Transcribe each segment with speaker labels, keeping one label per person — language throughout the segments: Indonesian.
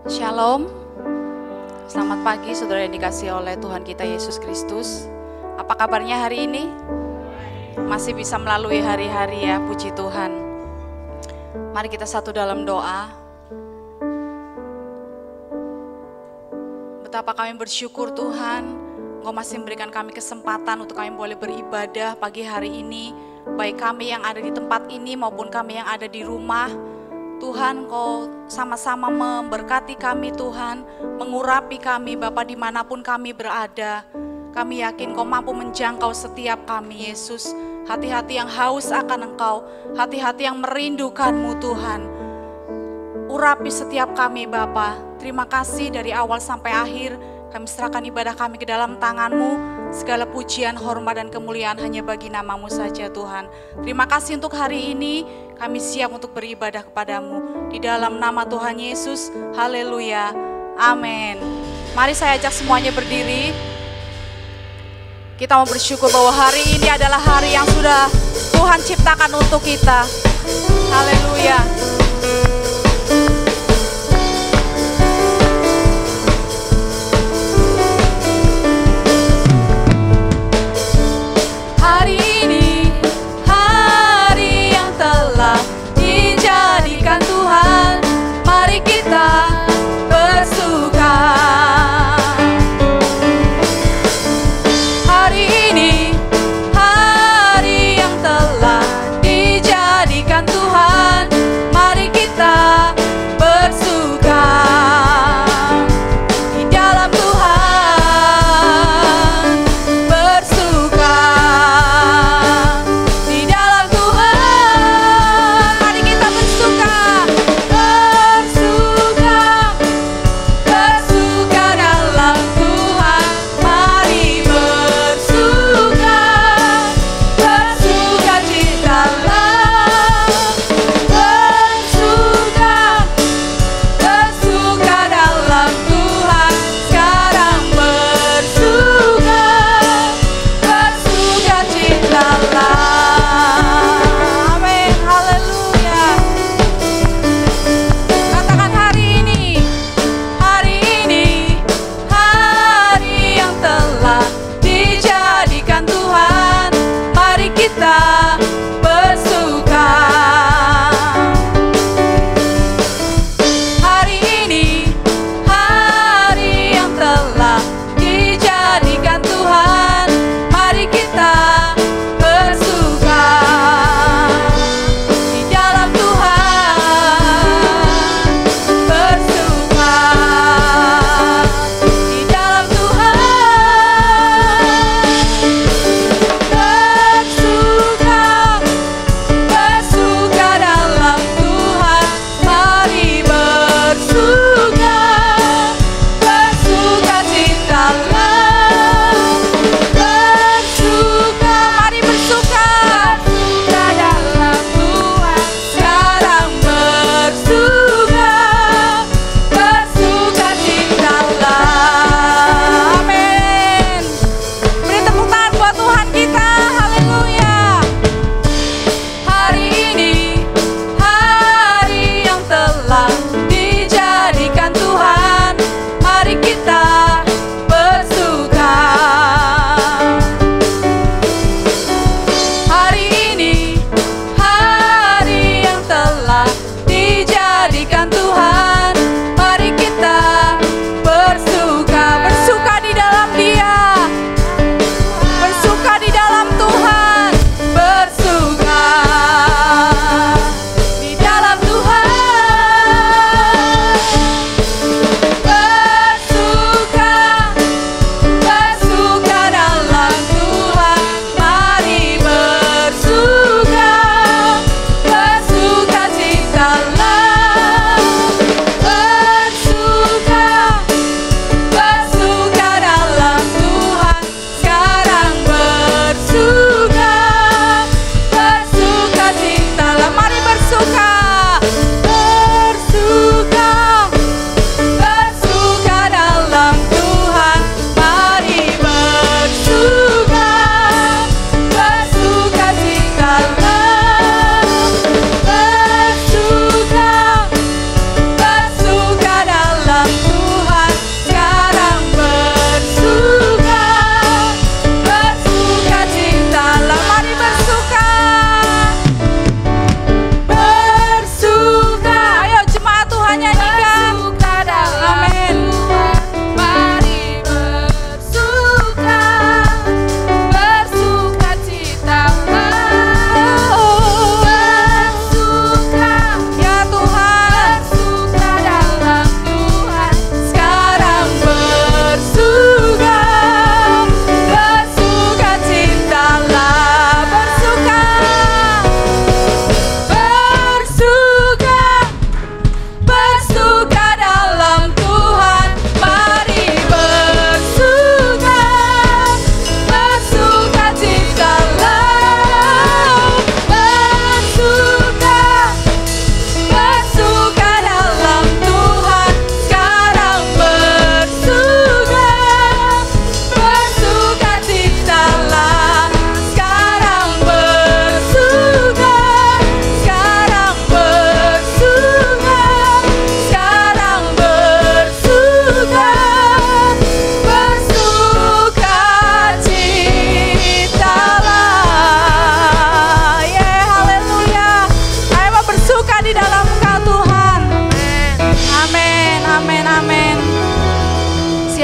Speaker 1: Shalom. Selamat pagi saudara yang dikasihi oleh Tuhan kita Yesus Kristus. Apa kabarnya hari ini? Masih bisa melalui hari-hari ya, puji Tuhan. Mari kita satu dalam doa. Betapa kami bersyukur Tuhan, Engkau masih memberikan kami kesempatan untuk kami boleh beribadah pagi hari ini. Baik kami yang ada di tempat ini maupun kami yang ada di rumah. Tuhan, Kau sama-sama memberkati kami Tuhan, mengurapi kami Bapa dimanapun kami berada. Kami yakin Kau mampu menjangkau setiap kami Yesus. Hati-hati yang haus akan Engkau, hati-hati yang merindukan-Mu Tuhan. Urapi setiap kami Bapa. Terima kasih dari awal sampai akhir. Kami serahkan ibadah kami ke dalam tangan-Mu. Segala pujian, hormat, dan kemuliaan hanya bagi nama-Mu saja Tuhan. Terima kasih untuk hari ini. Kami siap untuk beribadah kepadamu. Di dalam nama Tuhan Yesus. Haleluya. Amin. Mari saya ajak semuanya berdiri. Kita mau bersyukur bahwa hari ini adalah hari yang sudah Tuhan ciptakan untuk kita. Haleluya. Hari ini hari yang telah dijadikan Tuhan, mari kita bersuka. Hari ini hari yang telah dijadikan Tuhan, mari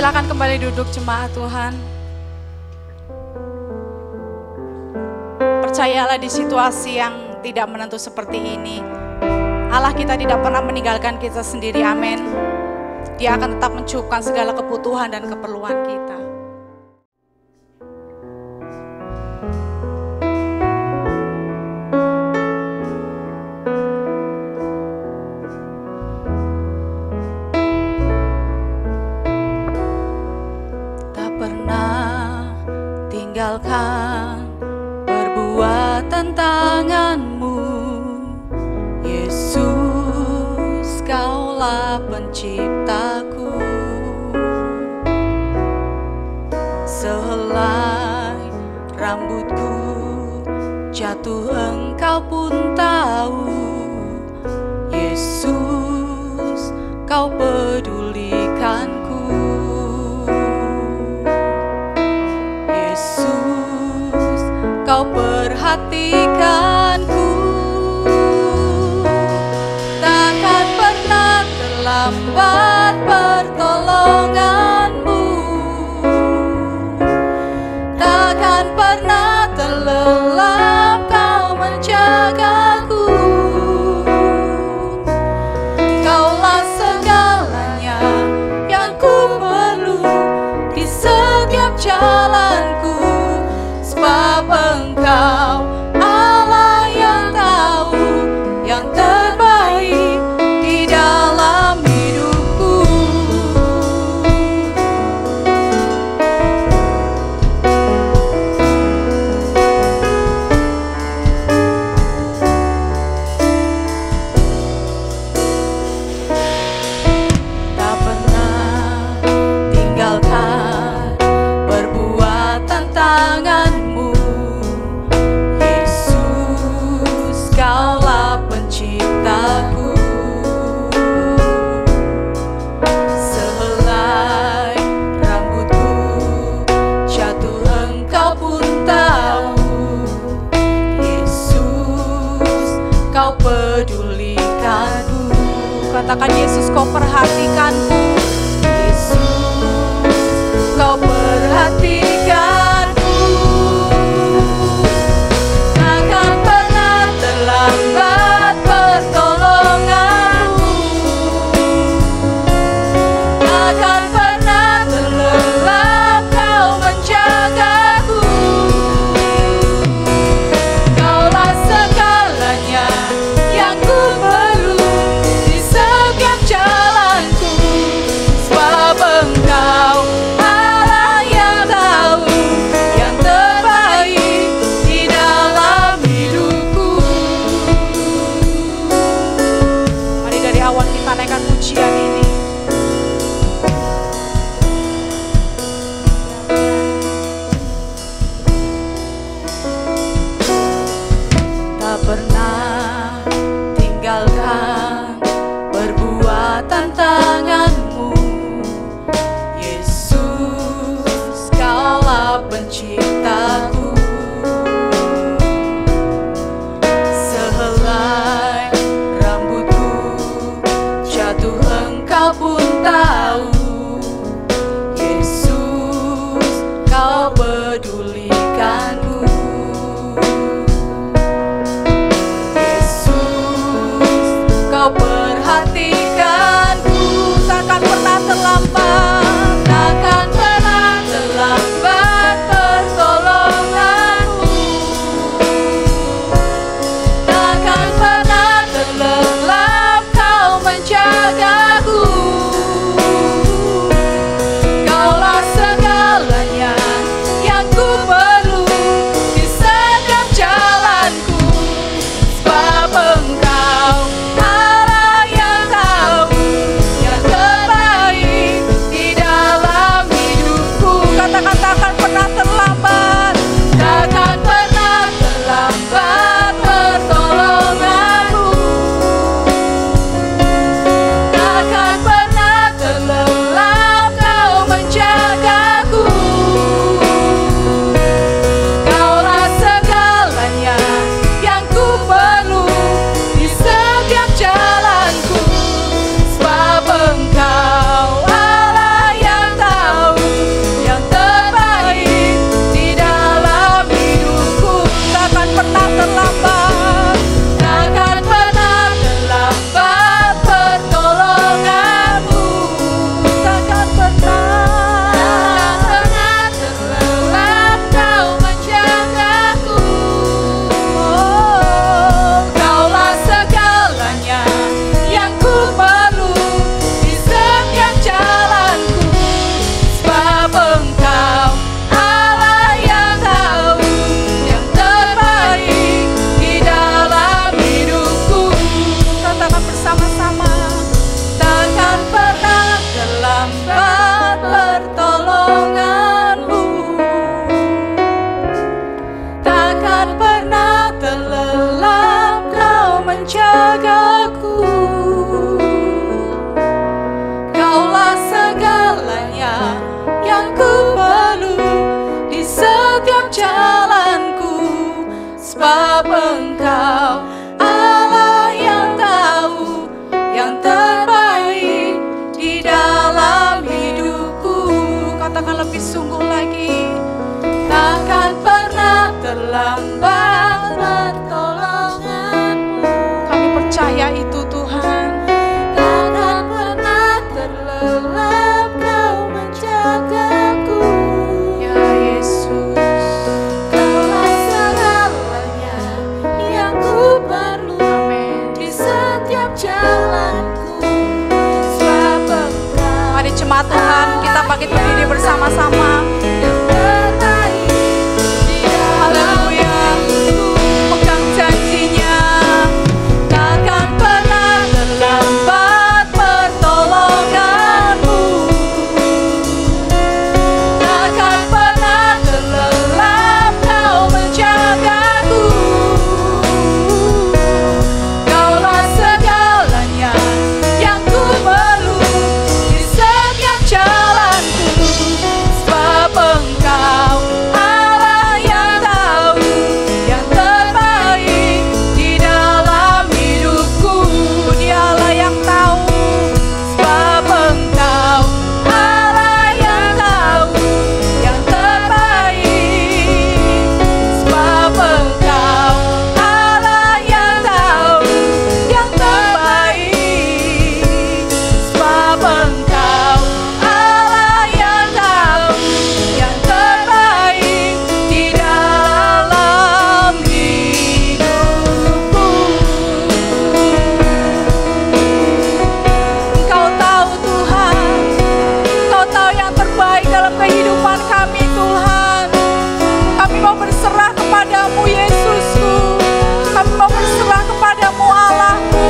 Speaker 1: Silakan kembali duduk jemaat Tuhan. Percayalah di situasi yang tidak menentu seperti ini, Allah kita tidak pernah meninggalkan kita sendiri, amin. Dia akan tetap mencukupkan segala kebutuhan dan keperluan kita. Tak pernah tinggalkan perbuatan tanganmu, Yesus, Kaulah penciptaku. Sehelai rambutku jatuh, Engkau pun tahu, Yesus, Kau pedulikanku. Yesus, Kau perhatikanku. Takkan pernah terlambat pertolonganmu, takkan pernah terlelap Kau menjagaku. Kaulah segalanya yang ku perlu di setiap jalanku, sebab Engkau Allah yang tahu yang terbaik di dalam hidupku. Tak pernah tinggalkan perbuatan tanganmu, Yesus, Kaulah penciptaku. Sehelai rambutku jatuh, Engkau pun tahu, Yesus, Kau pedulikanku. Katakan, Yesus, Kau perhatikanku. Yesus, Kau perhatikanku. Takkan pernah terlambat pertolonganmu, takkan pernah terlelap Kau menjagaku. Kaulah segalanya yang ku perlu di setiap jalanku, sebab Engkau Allah yang tahu yang terbaik di dalam hidupku. Mari dari awal kita naikkan pujian ini. Tak pernah tinggalkan perbuatan tanganmu, Yesus, Kaulah penciptaku. Sehelai rambutku jatuh, Engkau pun tahu, Yesus, Kau pedulikanku. Yesus, Kau perhatikanku. Takkan pernah terlambat, takkan pernah terlambat pertolonganmu, takkan pernah terlelap Kau menjagaku.
Speaker 2: terlambat pertolongan-Mu.
Speaker 1: Kami percaya itu Tuhan.
Speaker 2: Takkan pernah terlelap Kau menjagaku.
Speaker 1: Ya Yesus,
Speaker 2: Kaulah segalanya yang ku perlu di setiap jalanku. Sebab Engkau
Speaker 1: mari jemaat Tuhan kita bangkit berdiri bersama-sama.
Speaker 2: yang terbaik di
Speaker 1: Haleluya. Pegang janjinya, takkan pernah terlambat pertolongan-Mu. Takkan pernah terlelap Kau menjagaku. Kaulah segalanya yang ku perlu di setiap jalanku. Sebab Engkau Allah yang tahu yang terbaik di dalam hidupku. Dialah yang tahu. Sebab Engkau Allah yang tahu yang terbaik. Sebab Engkau Allah yang tahu yang terbaik. Sebab Engkau Allah yang tahu yang terbaik di dalam hidupku. Engkau tahu Tuhan, Engkau tahu yang terbaik dalam kehidupan kami Tuhan. Kami mau berserah kepadamu Yesusku. Kami mau berserah kepadamu Allahku.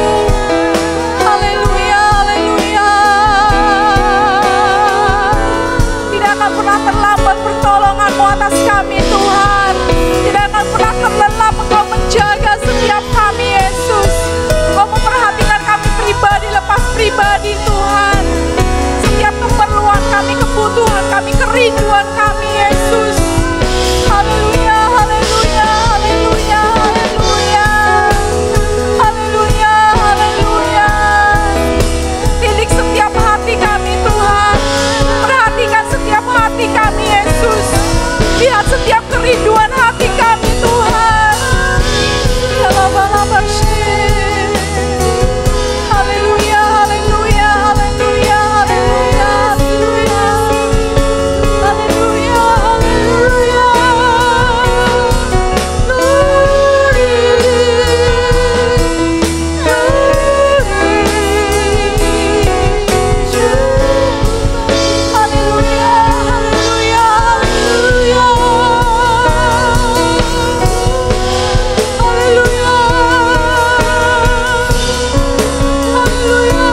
Speaker 1: Haleluya, haleluya. Tidak akan pernah terlambat pertolongan-Mu atas kami Tuhan. Tidak akan pernah terlelap Engkau menjaga setiap kami Yesus. Engkau memperhatikan kami pribadi lepas pribadi Tuhan. Setiap keperluan kami, kebutuhan kami, kerinduan kami Yesus. Haleluya, haleluya, haleluya, haleluya. Haleluya, haleluya. Didik setiap hati kami Tuhan. Perhatikan setiap hati kami Yesus. Lihat setiap kerinduan hati kami Tuhan. Ya haleluya, haleluya, haleluya, haleluya, haleluya. Haleluya, haleluya. Haleluya, haleluya, haleluya. Haleluya. Haleluya.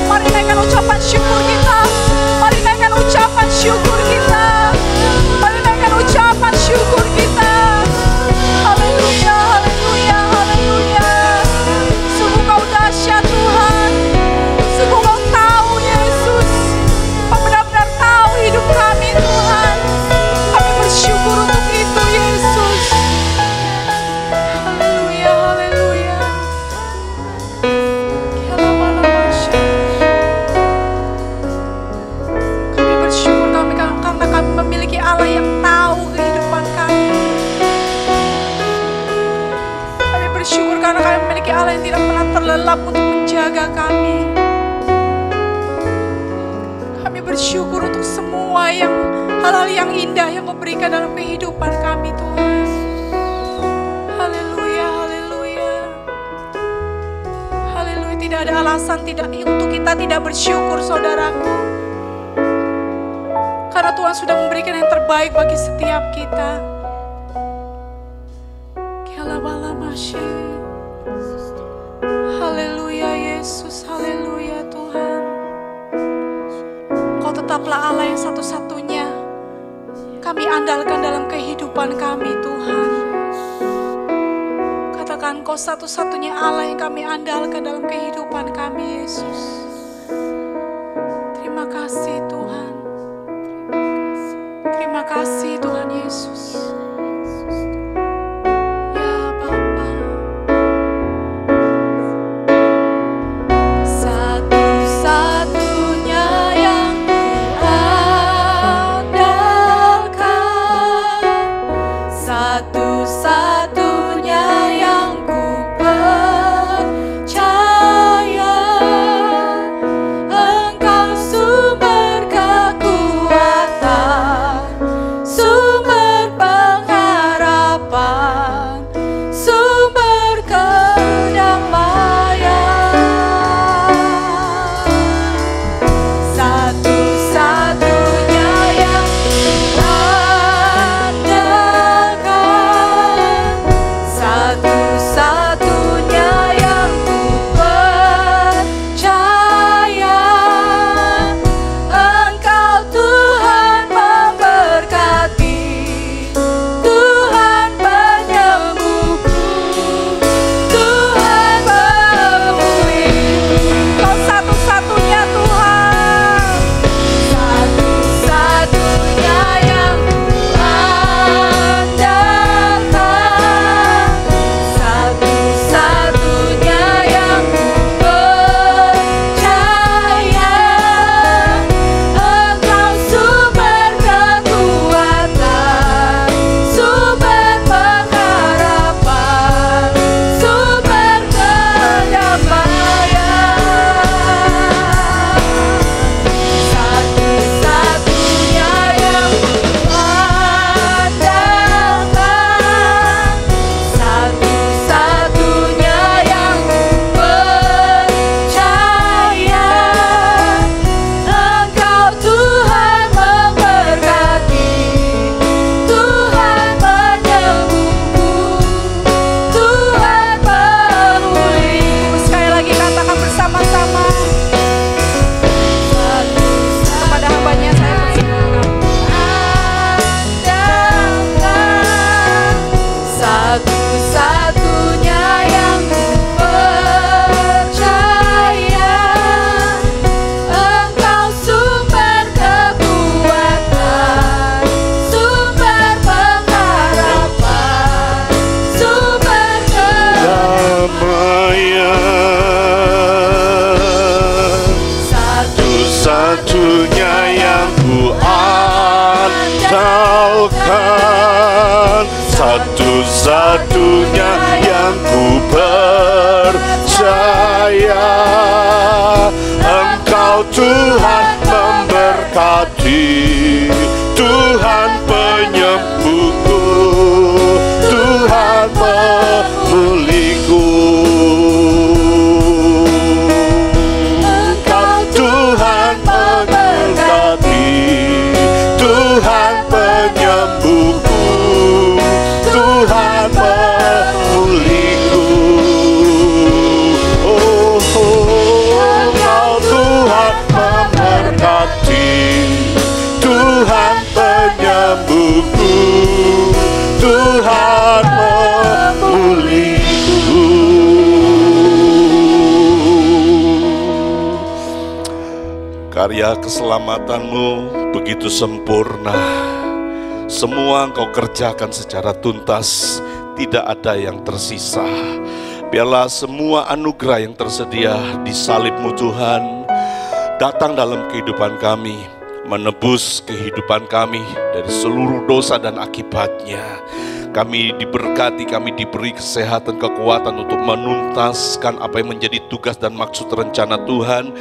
Speaker 1: Mari naikkan ucapan syukur kita. Mari naikkan ucapan syukur kita. Mari naikkan ucapan syukur kita. Haleluya, haleluya, haleluya. Sungguh Kau dahsyat Tuhan. Sungguh Kau tahu Yesus. Kau benar-benar tahu hidup kami Tuhan. Kami bersyukur untuk itu Yesus. Haleluya, haleluya. Kami bersyukur karena kami memiliki Allah yang tahu kehidupan kami. Kami bersyukur karena kami memiliki Allah yang tidak pernah terlelap untuk menjaga kami. Kami bersyukur untuk semua hal-hal yang indah yang Kau berikan dalam kehidupan kami Tuhan. Haleluya, haleluya. Haleluya, tidak ada alasan untuk kita tidak bersyukur saudaraku. Karena Tuhan sudah memberikan yang terbaik bagi setiap kita. Haleluya Yesus, haleluya Tuhan. Kau tetaplah Allah yang satu-satunya kami andalkan dalam kehidupan kami Tuhan. Katakan Kau satu-satunya Allah yang kami andalkan dalam kehidupan kami Yesus. Terima kasih Tuhan. Terima kasih Tuhan Yesus. Ya Bapa. Satu-satunya yang kuandalkan, satu-satunya
Speaker 3: satu-satunya yang ku andalkan, satu-satunya yang ku percaya. Engkau Tuhan memberkati, Tuhan penyembuhku, Tuhan pemulihku. Engkau Tuhan memberkati, Tuhan penyembuhku, Tuhan pemulihku. Oh, Engkau Tuhan memberkati, Tuhan penyembuhku, Tuhan memulihku. Karya keselamatanmu begitu sempurna, semua Engkau kerjakan secara tuntas, tidak ada yang tersisa. Biarlah semua anugerah yang tersedia di salib-Mu Tuhan datang dalam kehidupan kami, menebus kehidupan kami dari seluruh dosa dan akibatnya. Kami diberkati, kami diberi kesehatan, kekuatan untuk menuntaskan apa yang menjadi tugas dan maksud rencana Tuhan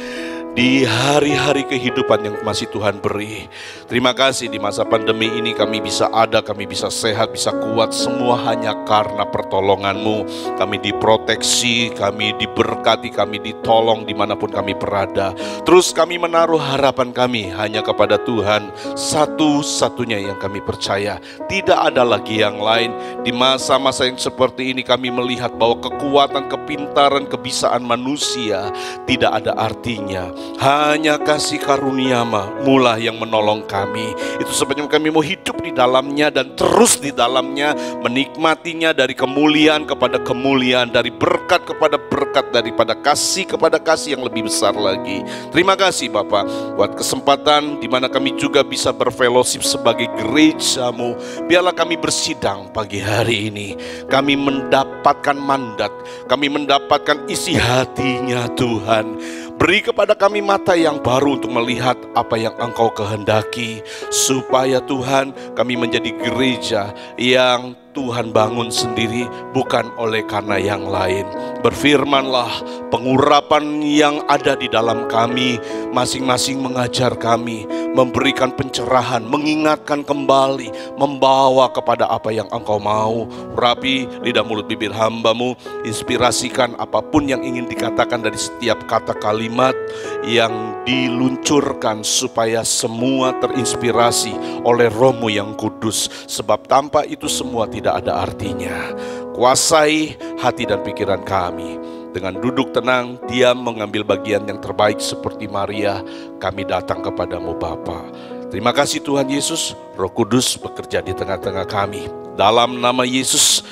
Speaker 3: di hari-hari kehidupan yang masih Tuhan beri. Terima kasih di masa pandemi ini kami bisa ada, kami bisa sehat, bisa kuat, semua hanya karena pertolongan-Mu. Kami diproteksi, kami diberkati, kami ditolong dimanapun kami berada. Terus kami menaruh harapan kami hanya kepada Tuhan, satu-satunya yang kami percaya. Tidak ada lagi yang lain. Di masa-masa yang seperti ini kami melihat bahwa kekuatan, kepintaran, kebisaan manusia tidak ada artinya. Hanya kasih karunia-Mu lah yang menolong kami. Itu sebabnya kami mau hidup di dalamnya dan terus di dalamnya, menikmatinya dari kemuliaan kepada kemuliaan, dari berkat kepada berkat, daripada kasih kepada kasih yang lebih besar lagi. Terima kasih Bapak buat kesempatan di mana kami juga bisa berfellowship sebagai gereja-Mu. Biarlah kami bersidang pagi hari ini, kami mendapatkan mandat, kami mendapatkan isi hatinya Tuhan. Beri kepada kami mata yang baru untuk melihat apa yang Engkau kehendaki, supaya Tuhan kami menjadi gereja yang Tuhan bangun sendiri, bukan oleh karena yang lain. Berfirmanlah, pengurapan yang ada di dalam kami, masing-masing mengajar kami, memberikan pencerahan, mengingatkan kembali, membawa kepada apa yang Engkau mau. Rapi lidah mulut bibir hamba-Mu, inspirasikan apapun yang ingin dikatakan dari setiap kata kalimat yang diluncurkan, supaya semua terinspirasi oleh Roh-Mu yang kudus. Sebab tanpa itu semua tidak ada artinya. Kuasai hati dan pikiran kami. Dengan duduk tenang, diam, mengambil bagian yang terbaik seperti Maria, kami datang kepadamu Bapa. Terima kasih Tuhan Yesus, Roh Kudus bekerja di tengah-tengah kami. Dalam nama Yesus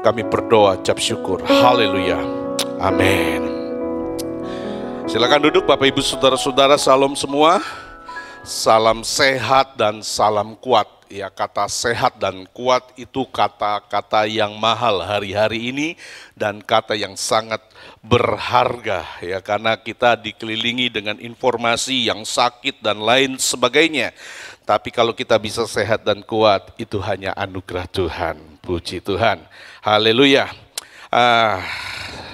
Speaker 3: kami berdoa, ucap syukur. Haleluya. Amin. Silakan duduk Bapak Ibu Saudara-saudara, salam semua. Salam sehat dan salam kuat. Ya, kata sehat dan kuat itu kata-kata yang mahal hari-hari ini dan kata yang sangat berharga ya, karena kita dikelilingi dengan informasi yang sakit dan lain sebagainya. Tapi kalau kita bisa sehat dan kuat, itu hanya anugerah Tuhan. Puji Tuhan. Haleluya.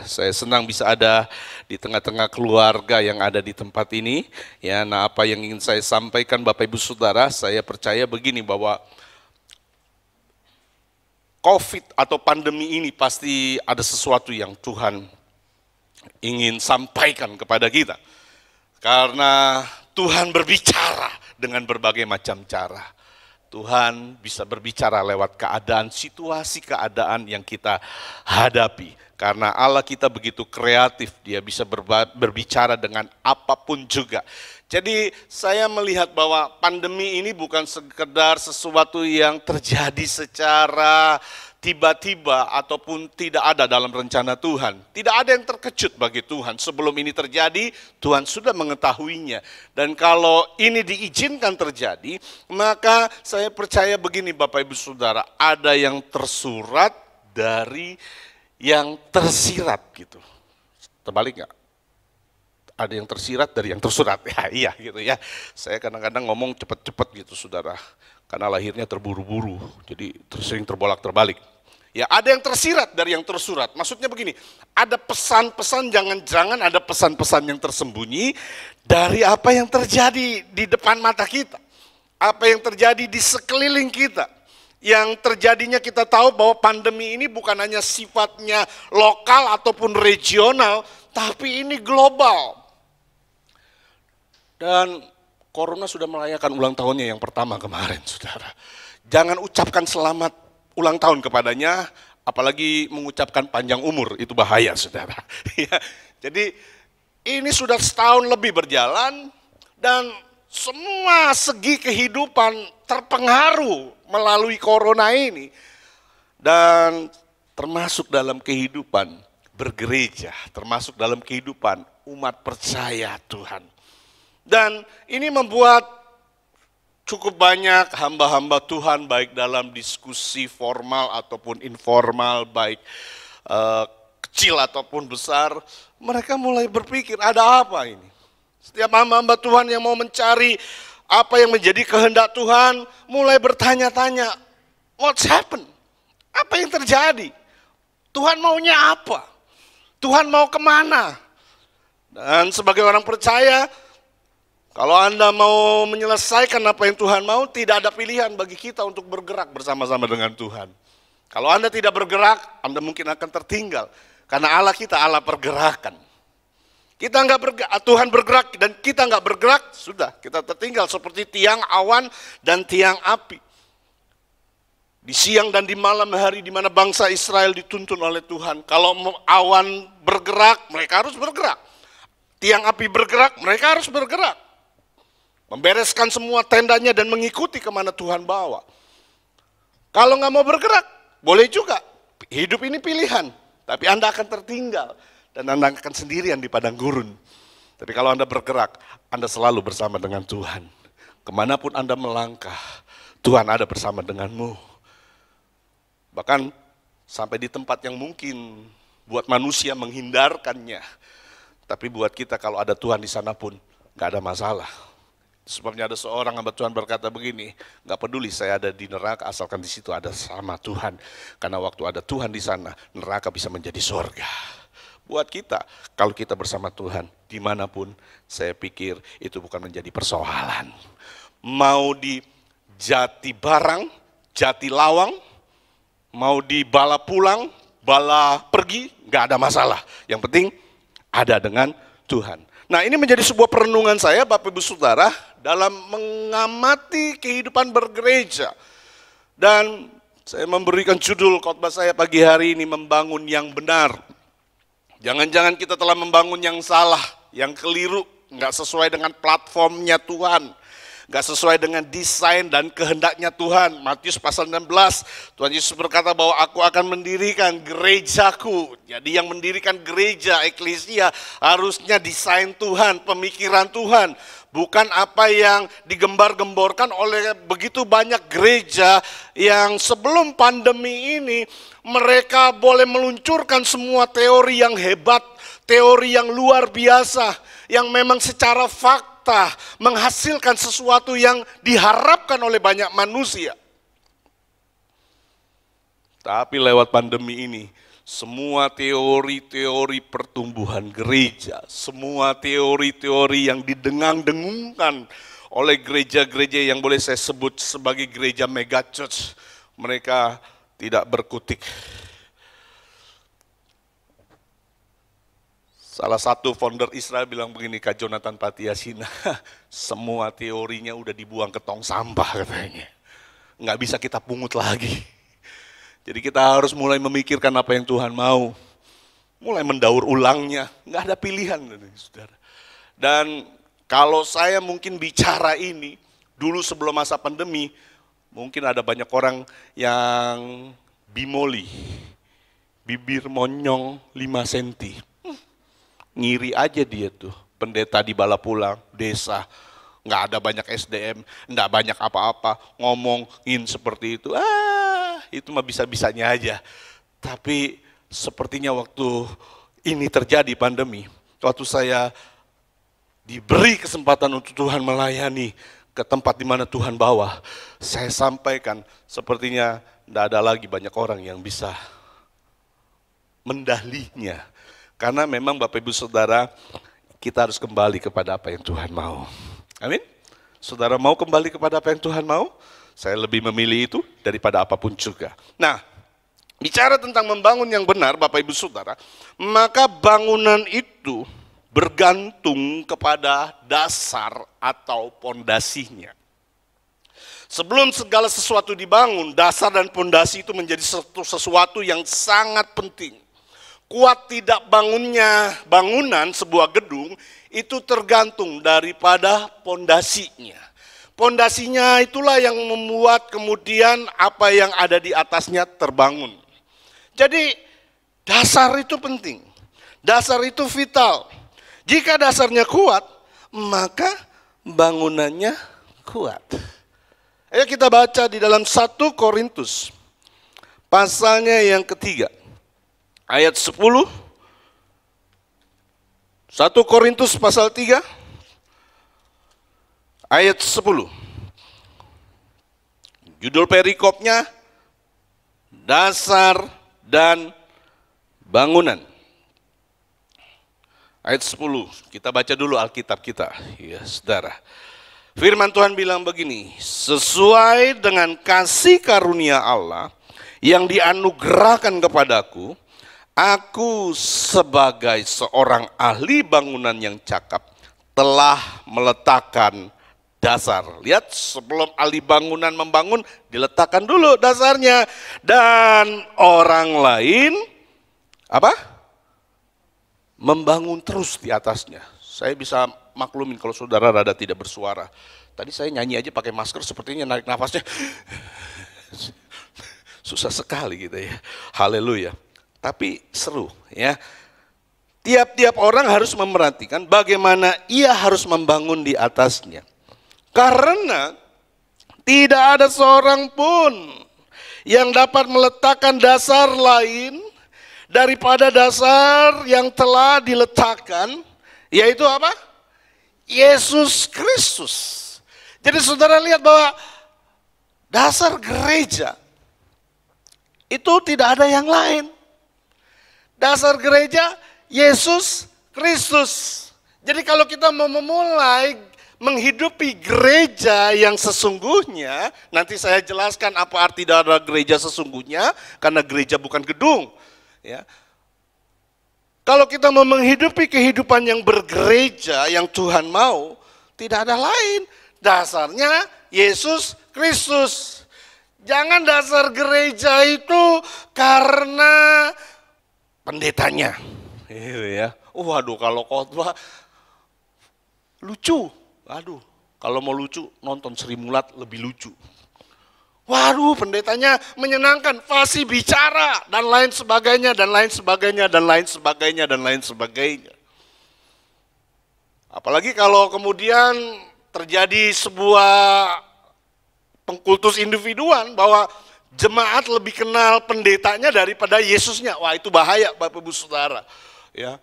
Speaker 3: Saya senang bisa ada di tengah-tengah keluarga yang ada di tempat ini. Ya, nah apa yang ingin saya sampaikan Bapak Ibu Saudara, saya percaya begini bahwa COVID atau pandemi ini pasti ada sesuatu yang Tuhan ingin sampaikan kepada kita. Karena Tuhan berbicara dengan berbagai macam cara. Tuhan bisa berbicara lewat keadaan, situasi keadaan yang kita hadapi. Karena Allah kita begitu kreatif, Dia bisa berbicara dengan apapun juga. Jadi saya melihat bahwa pandemi ini bukan sekedar sesuatu yang terjadi secara tiba-tiba ataupun tidak ada dalam rencana Tuhan. Tidak ada yang terkejut bagi Tuhan. Sebelum ini terjadi, Tuhan sudah mengetahuinya. Dan kalau ini diizinkan terjadi, maka saya percaya begini Bapak Ibu Saudara, ada yang tersurat dari yang tersirat gitu. Terbalik nggak? ada yang tersirat dari yang tersurat. Ya iya gitu ya. Saya kadang-kadang ngomong cepet-cepet gitu saudara. Karena lahirnya terburu-buru, jadi sering terbolak-terbalik. Ya ada yang tersirat dari yang tersurat. Maksudnya begini, ada pesan-pesan, jangan-jangan ada pesan-pesan yang tersembunyi dari apa yang terjadi di depan mata kita. Apa yang terjadi di sekeliling kita. Yang terjadinya kita tahu bahwa pandemi ini bukan hanya sifatnya lokal ataupun regional, tapi ini global. Dan Corona sudah merayakan ulang tahunnya yang pertama kemarin, saudara. Jangan ucapkan selamat ulang tahun kepadanya, apalagi mengucapkan panjang umur, itu bahaya, saudara. Ya, jadi ini sudah setahun lebih berjalan, dan semua segi kehidupan terpengaruh melalui Corona ini. Dan termasuk dalam kehidupan bergereja, termasuk dalam kehidupan umat percaya Tuhan. Dan ini membuat cukup banyak hamba-hamba Tuhan baik dalam diskusi formal ataupun informal, baik kecil ataupun besar, mereka mulai berpikir ada apa ini? Setiap hamba-hamba Tuhan yang mau mencari apa yang menjadi kehendak Tuhan mulai bertanya-tanya, what's happened? Apa yang terjadi? Tuhan maunya apa? Tuhan mau kemana? Dan sebagai orang percaya, kalau Anda mau menyelesaikan apa yang Tuhan mau, tidak ada pilihan bagi kita untuk bergerak bersama-sama dengan Tuhan. Kalau Anda tidak bergerak, Anda mungkin akan tertinggal. Karena Allah kita Allah pergerakan. Kita nggak bergerak, Tuhan bergerak dan kita nggak bergerak, sudah kita tertinggal seperti tiang awan dan tiang api. Di siang dan di malam hari di mana bangsa Israel dituntun oleh Tuhan. Kalau awan bergerak, mereka harus bergerak. Tiang api bergerak, mereka harus bergerak. Membereskan semua tendanya dan mengikuti kemana Tuhan bawa. Kalau nggak mau bergerak, boleh juga. Hidup ini pilihan, tapi Anda akan tertinggal. Dan Anda akan sendirian di padang gurun. Tapi kalau Anda bergerak, Anda selalu bersama dengan Tuhan. Kemanapun Anda melangkah, Tuhan ada bersama denganmu. Bahkan sampai di tempat yang mungkin buat manusia menghindarkannya. Tapi buat kita kalau ada Tuhan di sana pun nggak ada masalah. Sebabnya ada seorang hamba Tuhan berkata begini, nggak peduli saya ada di neraka asalkan di situ ada sama Tuhan. Karena waktu ada Tuhan di sana, neraka bisa menjadi surga. Buat kita, kalau kita bersama Tuhan, dimanapun saya pikir itu bukan menjadi persoalan. Mau di Jati Barang, Jati Lawang, mau di Bala Pulang, Bala Pergi, nggak ada masalah. Yang penting ada dengan Tuhan. Nah ini menjadi sebuah perenungan saya Bapak Ibu Saudara dalam mengamati kehidupan bergereja. Dan saya memberikan judul khotbah saya pagi hari ini, membangun yang benar. Jangan-jangan kita telah membangun yang salah, yang keliru, nggak sesuai dengan platformnya Tuhan. Gak sesuai dengan desain dan kehendaknya Tuhan. Matius pasal 16, Tuhan Yesus berkata bahwa aku akan mendirikan gerejaku. Jadi yang mendirikan gereja, eklesia, harusnya desain Tuhan, pemikiran Tuhan. Bukan apa yang digembar-gemborkan oleh begitu banyak gereja yang sebelum pandemi ini, mereka boleh meluncurkan semua teori yang hebat, teori yang luar biasa, yang memang secara fakta menghasilkan sesuatu yang diharapkan oleh banyak manusia. Tapi lewat pandemi ini, semua teori-teori pertumbuhan gereja, semua teori-teori yang didengang-dengungkan oleh gereja-gereja yang boleh saya sebut sebagai gereja mega church, mereka tidak berkutik. Salah satu founder Israel bilang begini, Kak Jonathan Patiasina, semua teorinya udah dibuang ke tong sampah katanya. Nggak bisa kita pungut lagi. Jadi kita harus mulai memikirkan apa yang Tuhan mau. Mulai mendaur ulangnya, nggak ada pilihan. Saudara. Dan kalau saya mungkin bicara ini, dulu sebelum masa pandemi, mungkin ada banyak orang yang bimoli, bibir monyong 5 senti. Ngiri aja dia tuh, pendeta di Bala Pulang, desa, nggak ada banyak SDM, nggak banyak apa-apa, ngomongin seperti itu, itu mah bisa-bisanya aja. Tapi sepertinya waktu ini terjadi pandemi, waktu saya diberi kesempatan untuk Tuhan melayani ke tempat di mana Tuhan bawa, saya sampaikan sepertinya tidak ada lagi banyak orang yang bisa mendahlinya. Karena memang Bapak Ibu Saudara, kita harus kembali kepada apa yang Tuhan mau. Amin. Saudara mau kembali kepada apa yang Tuhan mau? Saya lebih memilih itu daripada apapun juga. Nah, bicara tentang membangun yang benar Bapak Ibu Saudara, maka bangunan itu bergantung kepada dasar atau pondasinya. Sebelum segala sesuatu dibangun, dasar dan pondasi itu menjadi sesuatu yang sangat penting. Kuat tidak bangunnya bangunan sebuah gedung itu tergantung daripada pondasinya. Pondasinya itulah yang membuat kemudian apa yang ada di atasnya terbangun. Jadi dasar itu penting. Dasar itu vital. Jika dasarnya kuat, maka bangunannya kuat. Ayo kita baca di dalam 1 Korintus pasalnya yang ketiga. Ayat 10, 1 Korintus pasal 3, ayat 10. Judul perikopnya, dasar dan bangunan. Ayat 10, kita baca dulu Alkitab kita. Ya saudara. Firman Tuhan bilang begini, sesuai dengan kasih karunia Allah yang dianugerahkan kepadaku, aku sebagai seorang ahli bangunan yang cakap telah meletakkan dasar. Lihat, sebelum ahli bangunan membangun, diletakkan dulu dasarnya. Dan orang lain, apa? Membangun terus di atasnya. Saya bisa maklumin kalau saudara rada tidak bersuara. Tadi saya nyanyi aja pakai masker, sepertinya narik nafasnya. Susah sekali gitu ya. Haleluya. Tapi seru ya. Tiap-tiap orang harus memerhatikan bagaimana ia harus membangun di atasnya. Karena tidak ada seorang pun yang dapat meletakkan dasar lain daripada dasar yang telah diletakkan, yaitu apa? Yesus Kristus. Jadi saudara lihat bahwa dasar gereja itu tidak ada yang lain. Dasar gereja Yesus Kristus. Jadi kalau kita mau memulai menghidupi gereja yang sesungguhnya, nanti saya jelaskan apa arti dari gereja sesungguhnya, karena gereja bukan gedung. Ya. Kalau kita mau menghidupi kehidupan yang bergereja, yang Tuhan mau, tidak ada lain. Dasarnya Yesus Kristus. Jangan dasar gereja itu karena pendetanya. Ya. Waduh, kalau khotbah lucu. Aduh, kalau mau lucu nonton Sri Mulat lebih lucu. Waduh, pendetanya menyenangkan, fasih bicara dan lain sebagainya dan lain sebagainya dan lain sebagainya dan lain sebagainya. Apalagi kalau kemudian terjadi sebuah pengkultus individuan bahwa jemaat lebih kenal pendetanya daripada Yesusnya. Wah, itu bahaya Bapak Ibu Saudara. Ya.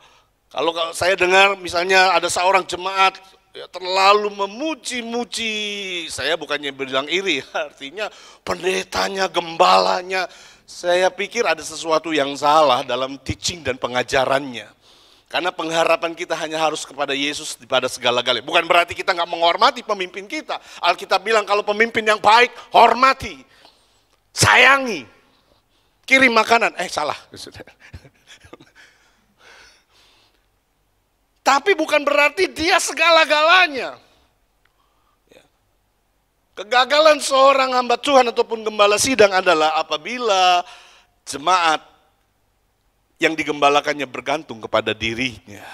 Speaker 3: Kalau saya dengar misalnya ada seorang jemaat ya, terlalu memuji-muji, saya bukannya bilang iri, artinya pendetanya, gembalanya, saya pikir ada sesuatu yang salah dalam teaching dan pengajarannya. Karena pengharapan kita hanya harus kepada Yesus pada segala-galanya. Bukan berarti kita nggak menghormati pemimpin kita. Alkitab bilang kalau pemimpin yang baik, hormati, sayangi, kirim makanan. Salah. Tapi bukan berarti dia segala-galanya. Kegagalan seorang hamba Tuhan ataupun gembala sidang adalah apabila jemaat yang digembalakannya bergantung kepada dirinya.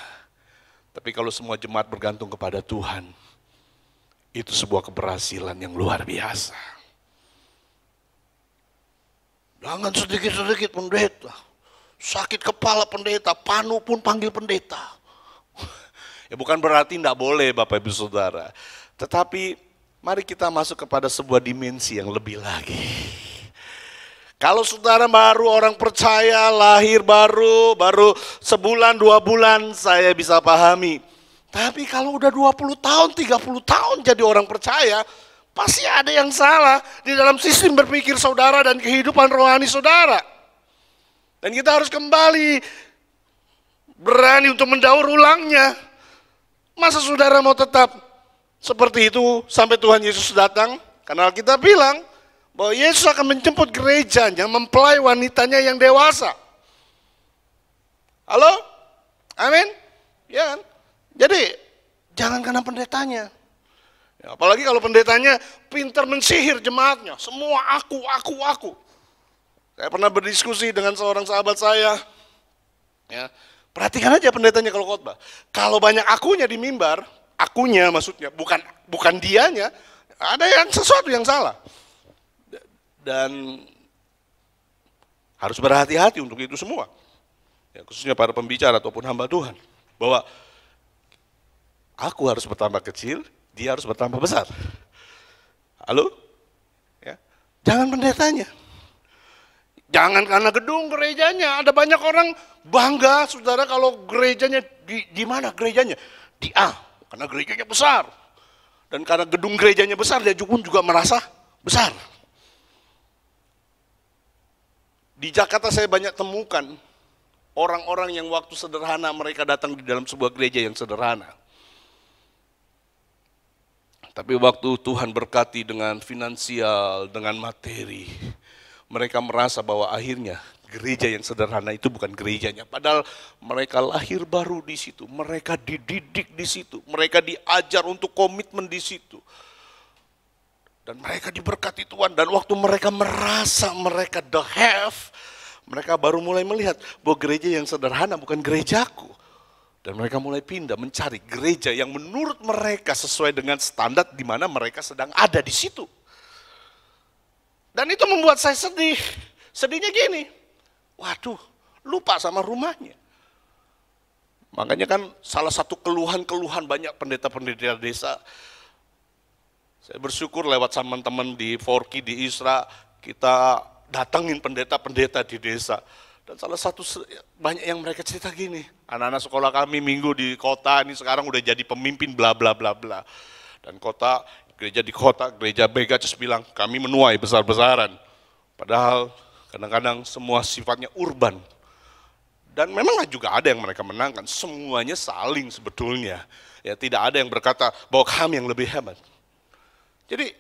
Speaker 3: Tapi kalau semua jemaat bergantung kepada Tuhan, itu sebuah keberhasilan yang luar biasa. Jangan sedikit-sedikit pendeta, sakit kepala pendeta, panu pun panggil pendeta. Ya bukan berarti tidak boleh Bapak Ibu Saudara. Tetapi mari kita masuk kepada sebuah dimensi yang lebih lagi. Kalau saudara baru orang percaya, lahir baru sebulan 2 bulan, saya bisa pahami. Tapi kalau udah 20 tahun, 30 tahun jadi orang percaya, pasti ada yang salah di dalam sistem berpikir saudara dan kehidupan rohani saudara. Dan kita harus kembali berani untuk mendaur ulangnya. Masa saudara mau tetap seperti itu sampai Tuhan Yesus datang? Karena kita bilang bahwa Yesus akan menjemput gerejanya, mempelai wanitanya yang dewasa. Halo? Amin? Ya kan? Jadi jangan kena pendetanya. Ya, apalagi kalau pendetanya pintar mensihir jemaatnya. Semua aku. Saya pernah berdiskusi dengan seorang sahabat saya. Ya, perhatikan aja pendetanya kalau khotbah. Kalau banyak akunya di mimbar, akunya maksudnya, bukan dianya, ada yang sesuatu yang salah. Dan harus berhati-hati untuk itu semua. Ya, khususnya para pembicara ataupun hamba Tuhan. Bahwa aku harus bertambah kecil, dia harus bertambah besar. Halo? Ya. Jangan pendetanya. Jangan karena gedung gerejanya. Ada banyak orang bangga, saudara, kalau gerejanya di mana gerejanya? Di A, karena gerejanya besar. Dan karena gedung gerejanya besar, dia juga merasa besar. Di Jakarta saya banyak temukan orang-orang yang waktu sederhana mereka datang di dalam sebuah gereja yang sederhana. Tapi waktu Tuhan berkati dengan finansial, dengan materi, mereka merasa bahwa akhirnya gereja yang sederhana itu bukan gerejanya. Padahal mereka lahir baru di situ, mereka dididik di situ, mereka diajar untuk komitmen di situ. Dan mereka diberkati Tuhan, dan waktu mereka merasa mereka the have, mereka baru mulai melihat bahwa gereja yang sederhana bukan gerejaku. Dan mereka mulai pindah mencari gereja yang menurut mereka sesuai dengan standar di mana mereka sedang ada di situ. Dan itu membuat saya sedih. Sedihnya gini, waduh, lupa sama rumahnya. Makanya kan salah satu keluhan-keluhan banyak pendeta-pendeta desa. Saya bersyukur lewat teman-teman di Forky, di Isra, kita datangin pendeta-pendeta di desa. Dan salah satu banyak yang mereka cerita gini, anak-anak sekolah kami minggu di kota ini sekarang udah jadi pemimpin bla bla bla bla. Dan gereja di kota, gereja mega terus bilang kami menuai besar-besaran. Padahal kadang-kadang semua sifatnya urban. Dan memang juga ada yang mereka menangkan, semuanya saling sebetulnya. Ya, tidak ada yang berkata bahwa kami yang lebih hebat. Jadi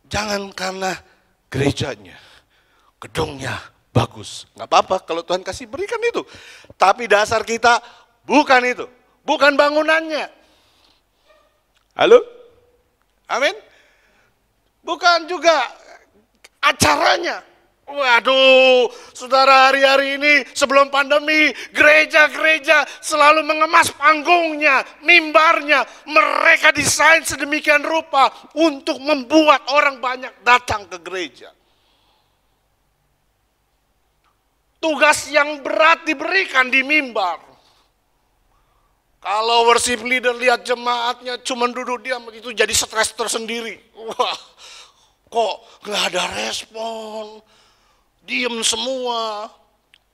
Speaker 3: jangan karena gerejanya, gedungnya bagus, nggak apa-apa kalau Tuhan kasih berikan itu. Tapi dasar kita bukan itu, bukan bangunannya. Halo? Amin? Bukan juga acaranya. Waduh, saudara, hari-hari ini sebelum pandemi, gereja-gereja selalu mengemas panggungnya, mimbarnya. Mereka desain sedemikian rupa untuk membuat orang banyak datang ke gereja. Tugas yang berat diberikan di mimbar. Kalau worship leader lihat jemaatnya cuma duduk diam, itu jadi stres tersendiri. Wah, kok gak ada respon, diem semua.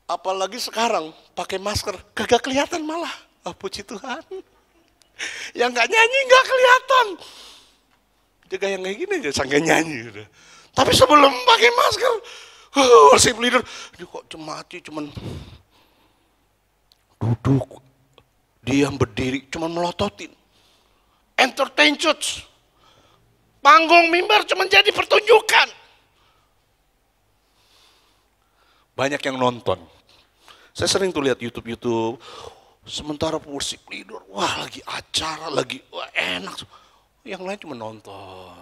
Speaker 3: Apalagi sekarang pakai masker, kagak kelihatan malah. Oh, puji Tuhan. Yang gak nyanyi gak kelihatan. Dia yang kayak gini aja, sangka nyanyi. Tapi sebelum pakai masker, worship leader, ini kok jemaatnya cuman duduk, diam, berdiri, cuman melototin. Entertain church. Panggung mimbar cuman jadi pertunjukan. Banyak yang nonton. Saya sering tuh lihat YouTube, sementara worship leader, wah lagi acara, lagi wah, enak. Yang lain cuma nonton.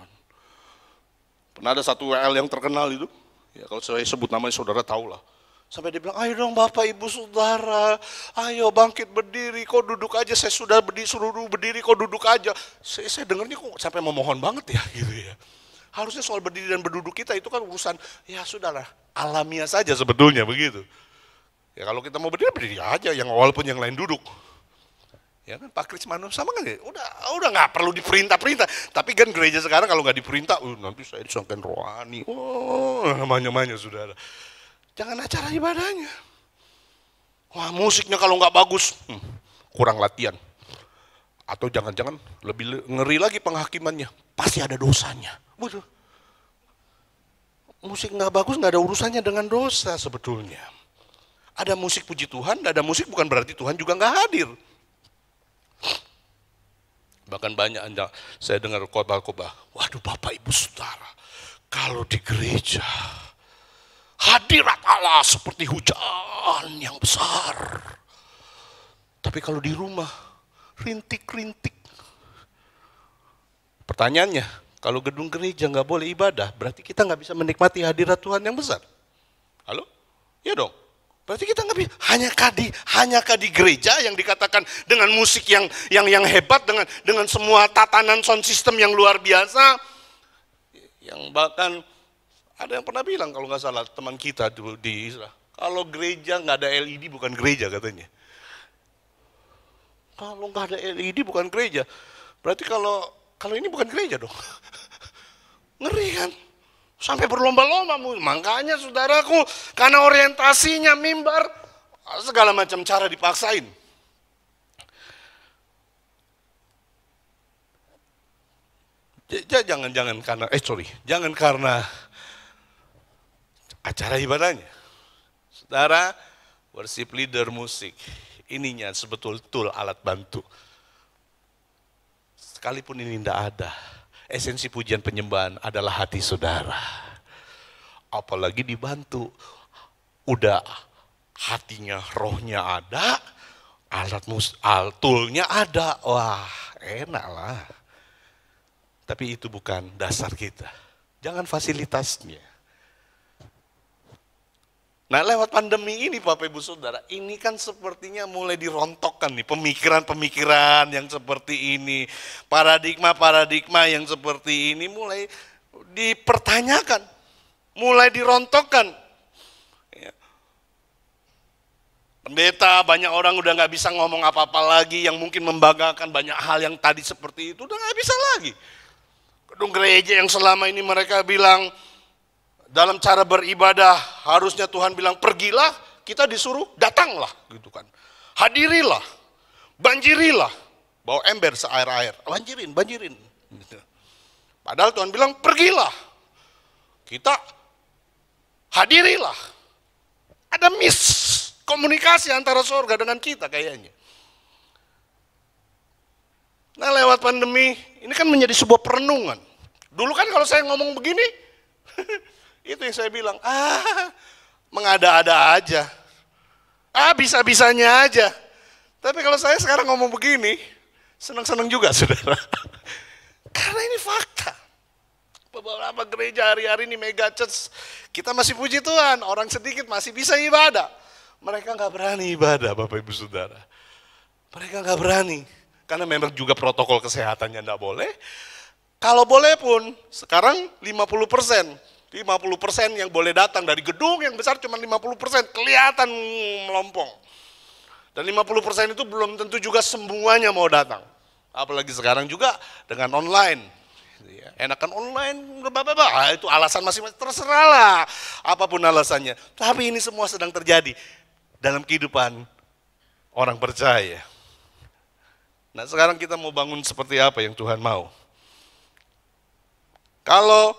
Speaker 3: Pernah ada satu WL yang terkenal itu, ya kalau saya sebut namanya saudara tahu lah. Sampai dia bilang, ayo dong Bapak Ibu Saudara, ayo bangkit berdiri, kok duduk aja, saya sudah suruh berdiri, kok duduk aja. Saya dengarnya kok sampai memohon banget ya gitu ya. Harusnya soal berdiri dan berduduk kita itu kan urusan, ya sudahlah, alamiah saja sebetulnya begitu. Ya kalau kita mau berdiri, berdiri aja, yang walaupun yang lain duduk. Ya kan Pak Kris Manu sama kan ya, udah nggak perlu diperintah-perintah. Tapi kan gereja sekarang kalau nggak diperintah, nanti saya disangkain rohani, namanya saudara. Jangan acara ibadahnya. Wah musiknya kalau nggak bagus, kurang latihan. Atau jangan-jangan lebih ngeri lagi penghakimannya, pasti ada dosanya. Waduh. Musik nggak bagus nggak ada urusannya dengan dosa sebetulnya. Ada musik puji Tuhan, ada musik bukan berarti Tuhan juga nggak hadir. Bahkan banyak saya dengar khotbah-khotbah, waduh Bapak Ibu Saudara, kalau di gereja hadirat Allah seperti hujan yang besar. Tapi kalau di rumah rintik-rintik. Pertanyaannya, kalau gedung gereja nggak boleh ibadah, berarti kita nggak bisa menikmati hadirat Tuhan yang besar. Halo? Ya dong. Berarti kita nggak bisa. Hanyakah di gereja yang dikatakan dengan musik yang hebat, dengan semua tatanan sound system yang luar biasa, yang bahkan ada yang pernah bilang kalau nggak salah teman kita di Israel, kalau gereja nggak ada LED bukan gereja katanya. Kalau nggak ada LED bukan gereja, berarti kalau ini bukan gereja dong. Ngeri kan? Sampai berlomba-lomba. Makanya saudaraku, karena orientasinya mimbar, segala macam cara dipaksain. Jangan karena acara ibadahnya. Saudara, worship leader musik, ininya sebetul-betul alat bantu. Sekalipun ini tidak ada, esensi pujian penyembahan adalah hati saudara. Apalagi dibantu, udah hatinya, rohnya ada, toolnya ada, wah enak lah. Tapi itu bukan dasar kita, jangan fasilitasnya. Nah lewat pandemi ini Bapak Ibu Saudara, ini kan sepertinya mulai dirontokkan nih pemikiran-pemikiran yang seperti ini. Paradigma-paradigma yang seperti ini mulai dipertanyakan, mulai dirontokkan. Ya. Pendeta, banyak orang udah gak bisa ngomong apa-apa lagi yang mungkin membanggakan banyak hal yang tadi seperti itu, udah gak bisa lagi. Gedung gereja yang selama ini mereka bilang, dalam cara beribadah harusnya Tuhan bilang pergilah, kita disuruh datanglah gitu kan. Hadirilah, banjirilah, bawa ember seair-air, banjirin. Gitu. Padahal Tuhan bilang pergilah, kita hadirilah. Ada komunikasi antara surga dengan kita kayaknya. Nah lewat pandemi, ini kan menjadi sebuah perenungan. Dulu kan kalau saya ngomong begini, itu yang saya bilang, mengada-ada aja. Bisa-bisanya aja. Tapi kalau saya sekarang ngomong begini, senang-senang juga saudara. Karena ini fakta. Beberapa gereja hari-hari ini mega church, kita masih puji Tuhan, orang sedikit masih bisa ibadah. Mereka nggak berani ibadah Bapak Ibu Saudara. Mereka nggak berani, karena memang juga protokol kesehatannya nggak boleh. Kalau boleh pun, sekarang 50%. 50% yang boleh datang dari gedung yang besar cuma 50% kelihatan melompong. Dan 50% itu belum tentu juga semuanya mau datang. Apalagi sekarang juga dengan online. Enakan online, itu alasan masing-masing, terserahlah apapun alasannya. Tapi ini semua sedang terjadi dalam kehidupan orang percaya. Nah sekarang kita mau bangun seperti apa yang Tuhan mau. Kalau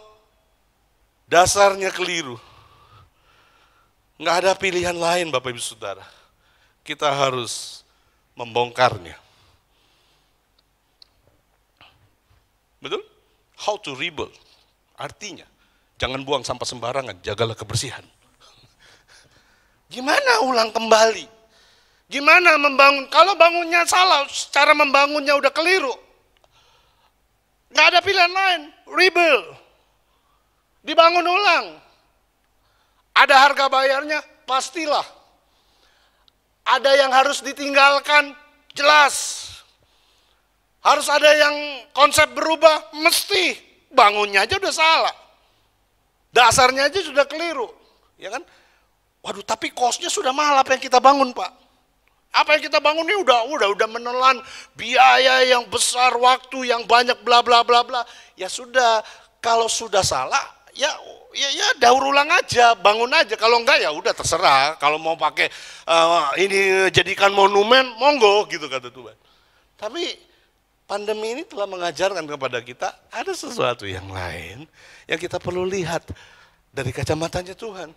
Speaker 3: dasarnya keliru, nggak ada pilihan lain Bapak Ibu Saudara. Kita harus membongkarnya. Betul? How to rebuild. Artinya, jangan buang sampah sembarangan, jagalah kebersihan. Gimana ulang kembali? Gimana membangun? Kalau bangunnya salah, cara membangunnya udah keliru. Nggak ada pilihan lain, rebuild. Dibangun ulang. Ada harga bayarnya, pastilah. Ada yang harus ditinggalkan, jelas. Harus ada yang konsep berubah, mesti. Bangunnya aja udah salah. Dasarnya aja sudah keliru. Ya kan? Waduh, tapi cost-nya sudah mahal apa yang kita bangun, Pak. Apa yang kita bangun ini udah menelan biaya yang besar, waktu yang banyak, bla bla bla bla. Ya sudah, kalau sudah salah, ya daur ulang aja, bangun aja. Kalau enggak ya udah terserah. Kalau mau pakai ini jadikan monumen, monggo gitu kata Tuhan. Tapi Pandemi ini telah mengajarkan kepada kita ada sesuatu yang lain yang kita perlu lihat dari kacamatanya Tuhan.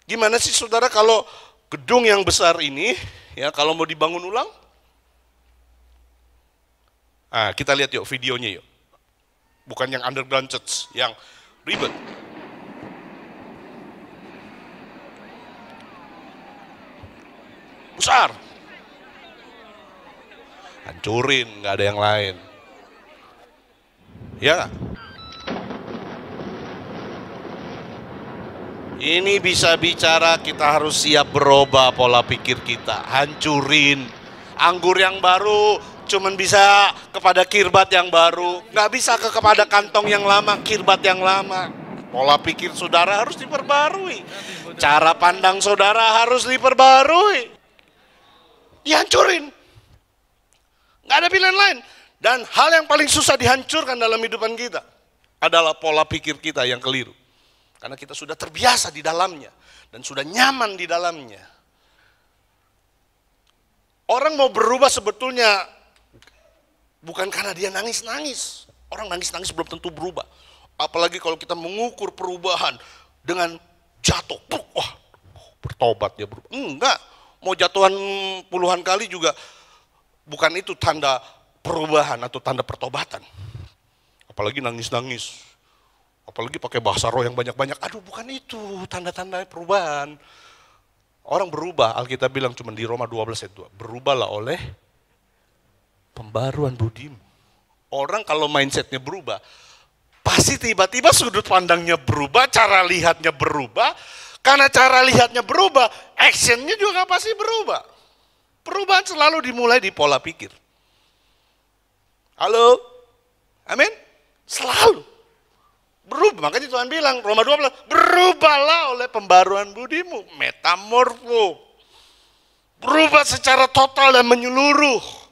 Speaker 3: Gimana sih saudara kalau gedung yang besar ini, ya kalau mau dibangun ulang? Kita lihat yuk videonya yuk. Bukan yang underground church, yang ribet. Besar. Hancurin, nggak ada yang lain. Ya. Ini bisa bicara kita harus siap berubah pola pikir kita. Hancurin. Anggur yang baru cuman bisa kepada kirbat yang baru. Nggak bisa kepada kantong yang lama, kirbat yang lama. Pola pikir saudara harus diperbarui. Cara pandang saudara harus diperbarui. Dihancurin. Nggak ada pilihan lain. Dan hal yang paling susah dihancurkan dalam hidupan kita adalah pola pikir kita yang keliru. Karena kita sudah terbiasa di dalamnya dan sudah nyaman di dalamnya. Orang mau berubah sebetulnya bukan karena dia nangis-nangis. Orang nangis-nangis belum tentu berubah. Apalagi kalau kita mengukur perubahan dengan jatuh. Wah, bertobat dia berubah. Enggak, mau jatuhan puluhan kali juga bukan itu tanda perubahan atau tanda pertobatan. Apalagi nangis-nangis. Apalagi pakai bahasa roh yang banyak-banyak. Aduh, bukan itu tanda-tanda perubahan. Orang berubah, Alkitab bilang cuma di Roma 12 ayat 2. Berubahlah oleh pembaruan budimu. Orang kalau mindsetnya berubah, pasti tiba-tiba sudut pandangnya berubah, cara lihatnya berubah. Karena cara lihatnya berubah, actionnya juga pasti berubah. Perubahan selalu dimulai di pola pikir. Halo? Amin? Selalu. Berubah, makanya Tuhan bilang, Roma 12, berubahlah oleh pembaruan budimu, metamorfo. Berubah secara total dan menyeluruh.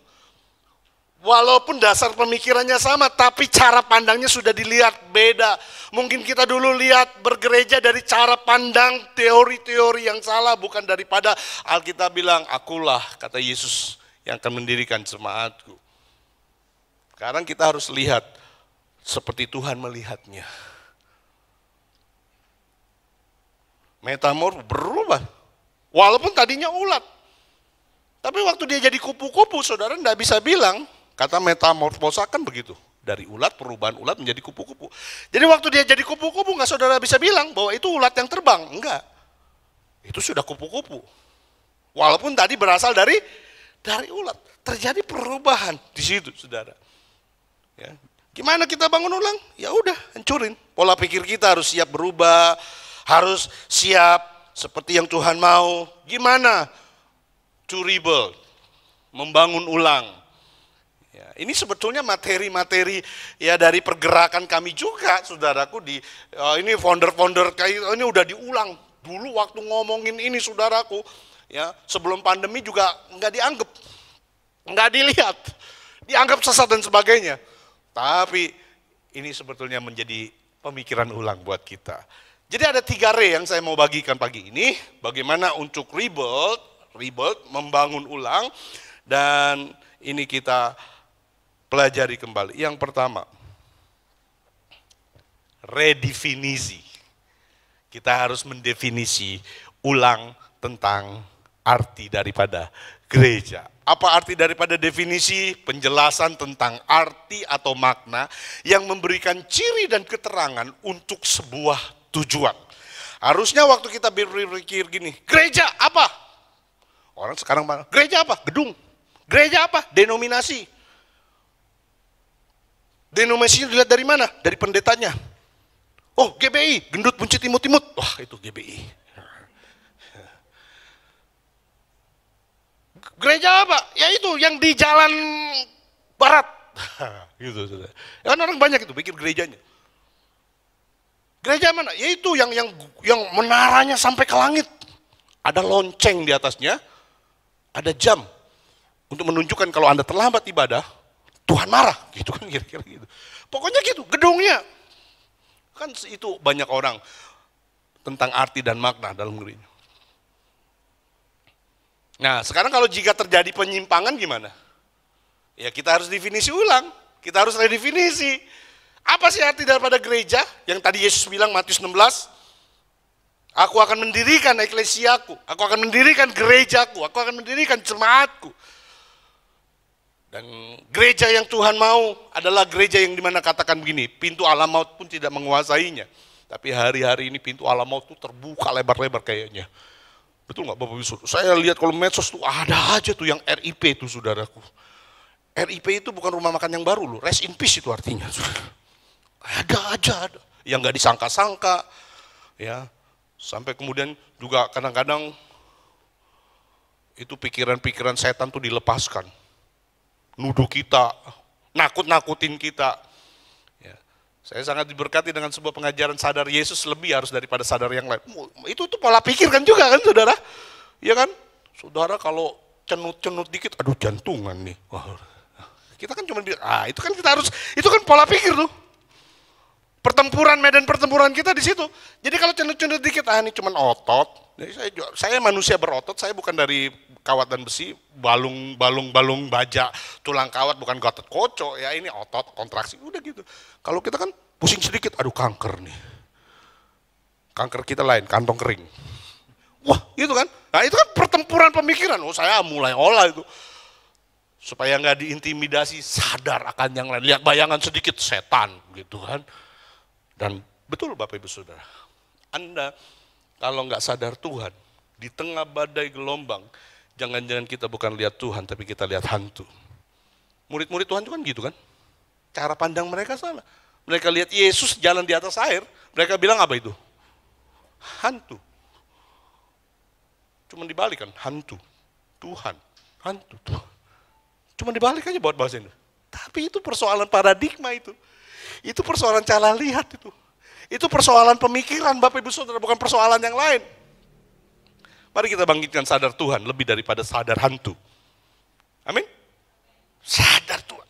Speaker 3: Walaupun dasar pemikirannya sama, tapi cara pandangnya sudah dilihat beda. Mungkin kita dulu lihat bergereja dari cara pandang teori-teori yang salah, bukan daripada Alkitab bilang, akulah, kata Yesus, yang akan mendirikan jemaatku. Sekarang kita harus lihat seperti Tuhan melihatnya. Metamorfo berubah. Walaupun tadinya ulat. Tapi waktu dia jadi kupu-kupu, saudara tidak bisa bilang, kata metamorfosa kan begitu. Dari ulat, perubahan ulat menjadi kupu-kupu. Jadi waktu dia jadi kupu-kupu, nggak saudara bisa bilang bahwa itu ulat yang terbang. Enggak. Itu sudah kupu-kupu. Walaupun tadi berasal dari ulat. Terjadi perubahan di situ, saudara. Ya. Gimana kita bangun ulang? Ya udah, hancurin. Pola pikir kita harus siap berubah, harus siap seperti yang Tuhan mau. Gimana? To rebuild, membangun ulang. Ya, ini sebetulnya materi-materi ya dari pergerakan kami juga, saudaraku. Ini founder-founder kayak ini udah diulang. Dulu waktu ngomongin ini, saudaraku, ya sebelum pandemi juga nggak dianggap, nggak dilihat, dianggap sesat dan sebagainya. Tapi ini sebetulnya menjadi pemikiran ulang buat kita. Jadi ada 3 re yang saya mau bagikan pagi ini. Bagaimana untuk rebuild, membangun ulang. Dan ini kita pelajari kembali. Yang pertama, redefinisi. Kita harus mendefinisi ulang tentang arti daripada gereja. Apa arti daripada definisi? Penjelasan tentang arti atau makna yang memberikan ciri dan keterangan untuk sebuah tujuan. Harusnya waktu kita berpikir gini, gereja apa? Orang sekarang mana? Gereja apa? Gedung. Gereja apa? Denominasi. Denominasinya dilihat dari mana? Dari pendetanya. Oh, GBI, gendut buncit imut-imut. Wah, itu GBI. Gereja apa? Ya itu yang di jalan barat. Gitu, saudara. Kan orang banyak itu pikir gerejanya. Gereja mana? Ya itu yang menaranya sampai ke langit. Ada lonceng di atasnya, ada jam untuk menunjukkan kalau Anda terlambat ibadah, Tuhan marah. Gitu kan kira-kira gitu. Pokoknya gitu, gedungnya. Kan itu banyak orang tentang arti dan makna dalam gereja. Nah, sekarang kalau jika terjadi penyimpangan gimana? Ya kita harus definisi ulang, kita harus redefinisi. Apa sih arti daripada gereja? Yang tadi Yesus bilang Matius 16, aku akan mendirikan eklesiaku, aku akan mendirikan gerejaku, aku akan mendirikan jemaatku. Dan gereja yang Tuhan mau adalah gereja yang dimana katakan begini, pintu alam maut pun tidak menguasainya. Tapi hari-hari ini pintu alam maut itu terbuka lebar-lebar kayaknya. Betul nggak Bapak Ibu? Saya lihat kalau medsos tuh ada aja tuh yang RIP itu saudaraku. RIP itu bukan rumah makan yang baru loh, rest in peace itu artinya. Ada aja, ada. Yang nggak disangka-sangka, ya. Sampai kemudian juga kadang-kadang itu pikiran-pikiran setan tuh dilepaskan. Nuduh kita, nakut-nakutin kita. Ya. Saya sangat diberkati dengan sebuah pengajaran sadar Yesus lebih harus daripada sadar yang lain. Itu pola pikir kan juga kan saudara? Iya kan? Saudara kalau cenut-cenut dikit, aduh jantungan nih. Wah, kita kan cuma bilang, itu kan kita harus, itu kan pola pikir tuh. Pertempuran, medan pertempuran kita di situ. Jadi kalau cenut-cenut dikit, ini cuma otot. Jadi saya manusia berotot, saya bukan dari kawat dan besi, balung baja, tulang kawat, bukan otot kocok. Ya ini otot, kontraksi, udah gitu. Kalau kita kan pusing sedikit, aduh kanker nih. Kanker kita lain, kantong kering. Wah gitu kan. Nah itu kan pertempuran pemikiran. Saya mulai olah itu. Supaya nggak diintimidasi, sadar akan yang lain. Lihat bayangan sedikit, setan gitu kan. Dan betul Bapak Ibu Saudara, Anda kalau nggak sadar Tuhan, di tengah badai gelombang, jangan-jangan kita bukan lihat Tuhan, tapi kita lihat hantu. Murid-murid Tuhan itu kan gitu kan, cara pandang mereka salah. Mereka lihat Yesus jalan di atas air, mereka bilang apa itu? Hantu. Cuma dibalik kan, hantu, Tuhan, hantu, Tuhan. Cuma dibalik aja buat bahasa ini. Tapi itu persoalan paradigma itu. Itu persoalan cara lihat itu. Itu persoalan pemikiran Bapak Ibu Saudara, bukan persoalan yang lain. Mari kita bangkitkan sadar Tuhan lebih daripada sadar hantu. Amin. Sadar Tuhan.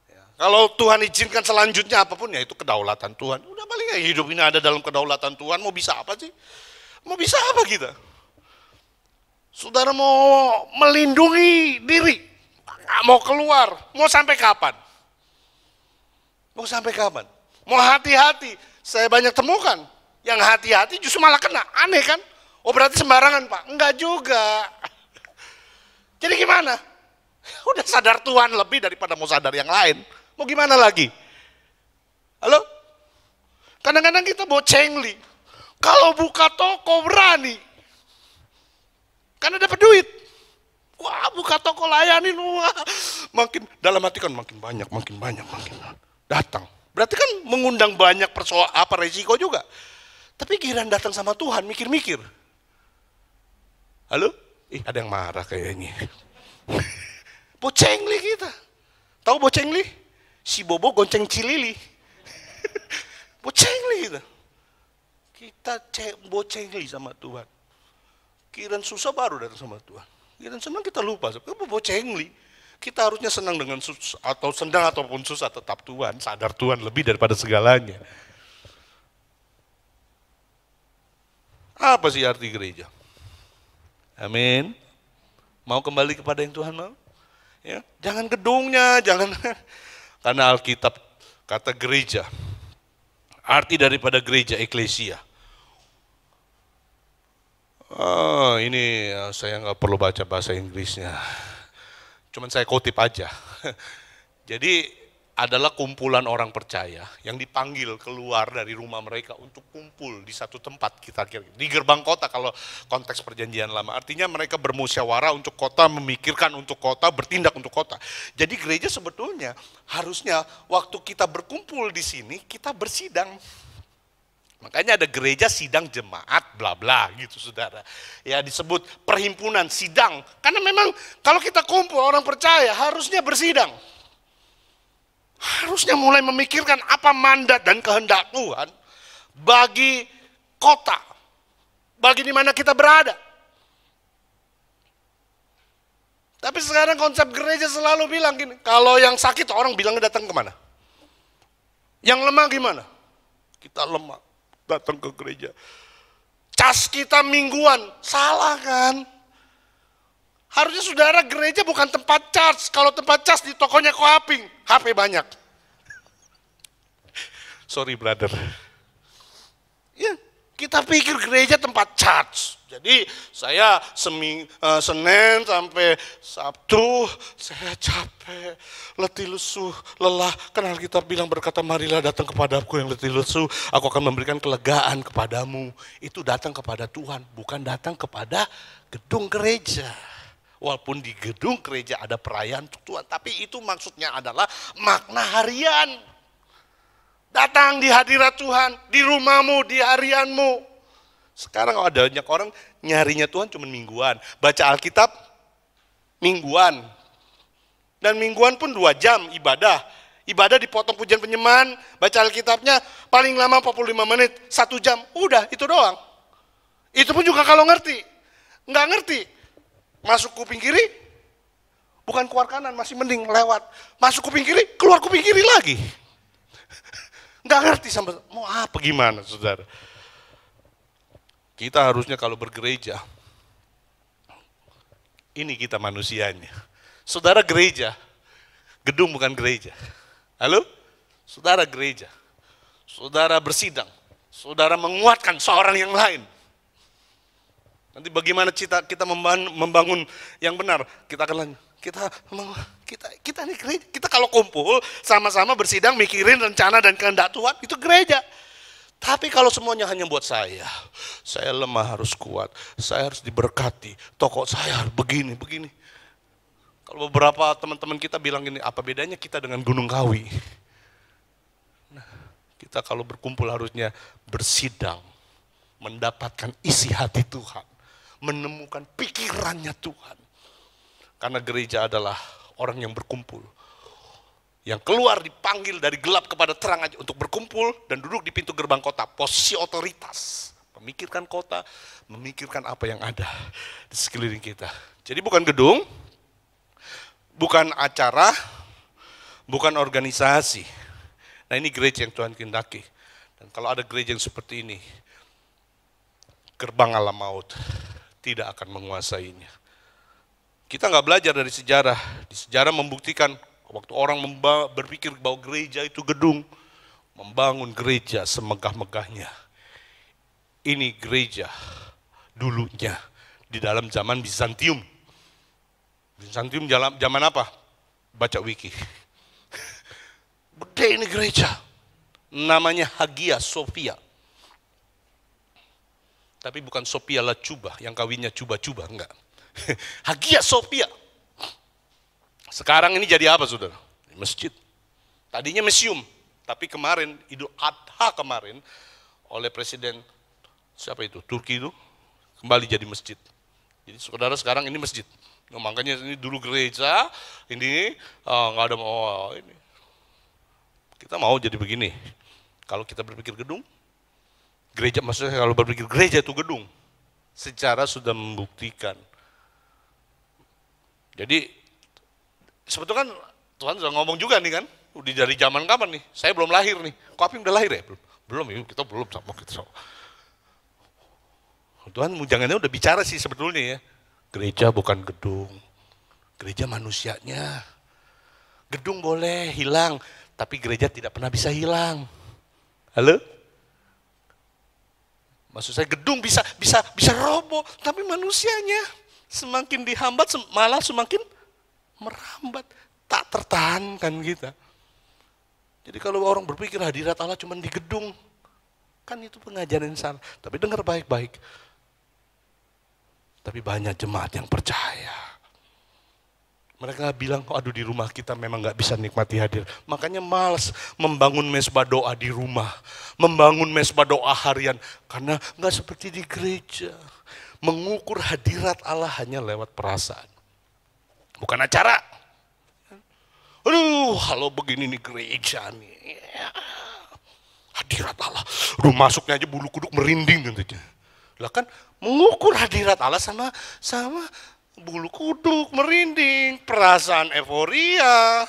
Speaker 3: Ya. Kalau Tuhan izinkan selanjutnya apapun ya itu kedaulatan Tuhan. Udah paling hidup ini ada dalam kedaulatan Tuhan, mau bisa apa sih? Mau bisa apa kita? Saudara mau melindungi diri, nggak mau keluar, mau sampai kapan? Mau sampai kapan? Mau hati-hati. Saya banyak temukan. Yang hati-hati justru malah kena. Aneh kan? Oh berarti sembarangan Pak? Enggak juga. Jadi gimana? Udah sadar Tuhan lebih daripada mau sadar yang lain. Mau gimana lagi? Halo? Kadang-kadang kita bocengli. Kalau buka toko berani. Karena dapat duit. Wah buka toko layanin. Wah. Makin dalam hati kan makin banyak. Datang. Berarti kan mengundang banyak resiko juga. Tapi giliran datang sama Tuhan, mikir-mikir. Halo? Ada yang marah kayaknya. Bocengli kita. Tahu bocengli? Si Bobo gonceng Cilili. Bocengli kita. Kita bocengli sama Tuhan. Kirain susah baru datang sama Tuhan. Kirain senang kita lupa. Bocengli. Kita harusnya senang dengan atau senang ataupun susah tetap Tuhan, sadar Tuhan lebih daripada segalanya. Apa sih arti gereja? Amin. Mau kembali kepada yang Tuhan mau? Ya, jangan gedungnya, jangan karena Alkitab kata gereja. Arti daripada gereja eklesia. Ini saya nggak perlu baca bahasa Inggrisnya. Cuman saya kutip aja. Jadi adalah kumpulan orang percaya yang dipanggil keluar dari rumah mereka untuk kumpul di satu tempat, kita kira di gerbang kota kalau konteks perjanjian lama. Artinya mereka bermusyawarah untuk kota, memikirkan untuk kota, bertindak untuk kota. Jadi gereja sebetulnya harusnya waktu kita berkumpul di sini kita bersidang. Makanya ada gereja sidang jemaat bla bla gitu saudara. Ya disebut perhimpunan sidang. Karena memang kalau kita kumpul orang percaya harusnya bersidang. Harusnya mulai memikirkan apa mandat dan kehendak Tuhan bagi kota. Bagi di mana kita berada. Tapi sekarang konsep gereja selalu bilang gini, kalau yang sakit orang bilangnya datang kemana? Yang lemah gimana? Kita lemah. Datang ke gereja. Cas kita mingguan, salah kan? Harusnya saudara gereja bukan tempat charge. Kalau tempat charge di tokonya Koaping, HP banyak. Sorry brother. Ya, kita pikir gereja tempat charge. Jadi saya Senin sampai Sabtu saya capek, letih lesu, lelah. Kan Alkitab bilang berkata, marilah datang kepadaku yang letih lesu, aku akan memberikan kelegaan kepadamu. Itu datang kepada Tuhan, bukan datang kepada gedung gereja. Walaupun di gedung gereja ada perayaan untuk Tuhan, tapi itu maksudnya adalah makna harian. Datang di hadirat Tuhan, di rumahmu, di harianmu. Sekarang ada banyak orang nyarinya Tuhan cuma mingguan. Baca Alkitab mingguan. Dan mingguan pun 2 jam ibadah. Ibadah dipotong pujian penyembahan, baca Alkitabnya paling lama 45 menit, 1 jam. Udah, itu doang. Itu pun juga kalau ngerti. Nggak ngerti. Masuk kuping kiri, bukan keluar kanan, masih mending lewat. Masuk kuping kiri, keluar kuping kiri lagi. Nggak ngerti sampai mau apa gimana saudara. Kita harusnya kalau bergereja, ini kita manusianya. Saudara gereja, gedung bukan gereja. Halo? Saudara gereja, saudara bersidang, saudara menguatkan seorang yang lain. Nanti bagaimana kita membangun yang benar, kita akan lanjut. Kita nih gereja, kita kalau kumpul sama-sama bersidang, mikirin rencana dan kehendak Tuhan, itu gereja. Tapi kalau semuanya hanya buat saya lemah harus kuat, saya harus diberkati, tokoh saya harus begini. Kalau beberapa teman-teman kita bilang gini, apa bedanya kita dengan Gunung Kawi? Nah, kita kalau berkumpul harusnya bersidang, mendapatkan isi hati Tuhan, menemukan pikirannya Tuhan. Karena gereja adalah orang yang berkumpul, yang keluar dipanggil dari gelap kepada terang aja untuk berkumpul dan duduk di pintu gerbang kota, posisi otoritas, memikirkan kota, memikirkan apa yang ada di sekeliling kita. Jadi bukan gedung, bukan acara, bukan organisasi. Nah ini gereja yang Tuhan kehendaki. Dan kalau ada gereja yang seperti ini, gerbang alam maut tidak akan menguasainya. Kita nggak belajar dari sejarah. Di sejarah membuktikan waktu orang berpikir bahwa gereja itu gedung, membangun gereja semegah-megahnya. Ini gereja dulunya di dalam zaman Bizantium. Bizantium zaman apa? Baca wiki. Gede ini gereja. Namanya Hagia Sophia. Tapi bukan Sophia Lachuba yang kawinnya cuba-cuba, enggak. Hagia Sophia. Sekarang ini jadi apa saudara? Masjid. Tadinya museum, tapi kemarin Idul Adha kemarin oleh Presiden siapa itu? Turki itu kembali jadi masjid. Jadi saudara sekarang ini masjid. Nah, makanya ini dulu gereja, ini nggak ada ini. Kita mau jadi begini. Kalau kita berpikir gedung, gereja maksudnya kalau berpikir gereja itu gedung, secara sudah membuktikan. Jadi sebetulnya kan Tuhan sudah ngomong juga nih kan, udah dari zaman kapan nih? Saya belum lahir nih. Koaping udah lahir ya? Belum, kita belum sama kita. Tuhan jangannya udah bicara sih sebetulnya ya. Gereja bukan gedung, gereja manusianya. Gedung boleh hilang, tapi gereja tidak pernah bisa hilang. Halo? Maksud saya gedung bisa roboh, tapi manusianya semakin dihambat malah semakin merambat, tak tertahankan kita. Jadi kalau orang berpikir hadirat Allah cuma di gedung, kan itu pengajaran yang salah. Tapi dengar baik-baik. Tapi banyak jemaat yang percaya. Mereka bilang, aduh di rumah kita memang gak bisa nikmati hadir. Makanya malas membangun mesbah doa di rumah. Membangun mesbah doa harian. Karena gak seperti di gereja. Mengukur hadirat Allah hanya lewat perasaan. Bukan acara. Aduh, kalau begini nih gereja nih. Hadirat Allah. Aduh, masuknya aja bulu kuduk merinding gitu. Lah kan mengukur hadirat Allah sama bulu kuduk merinding, perasaan euforia.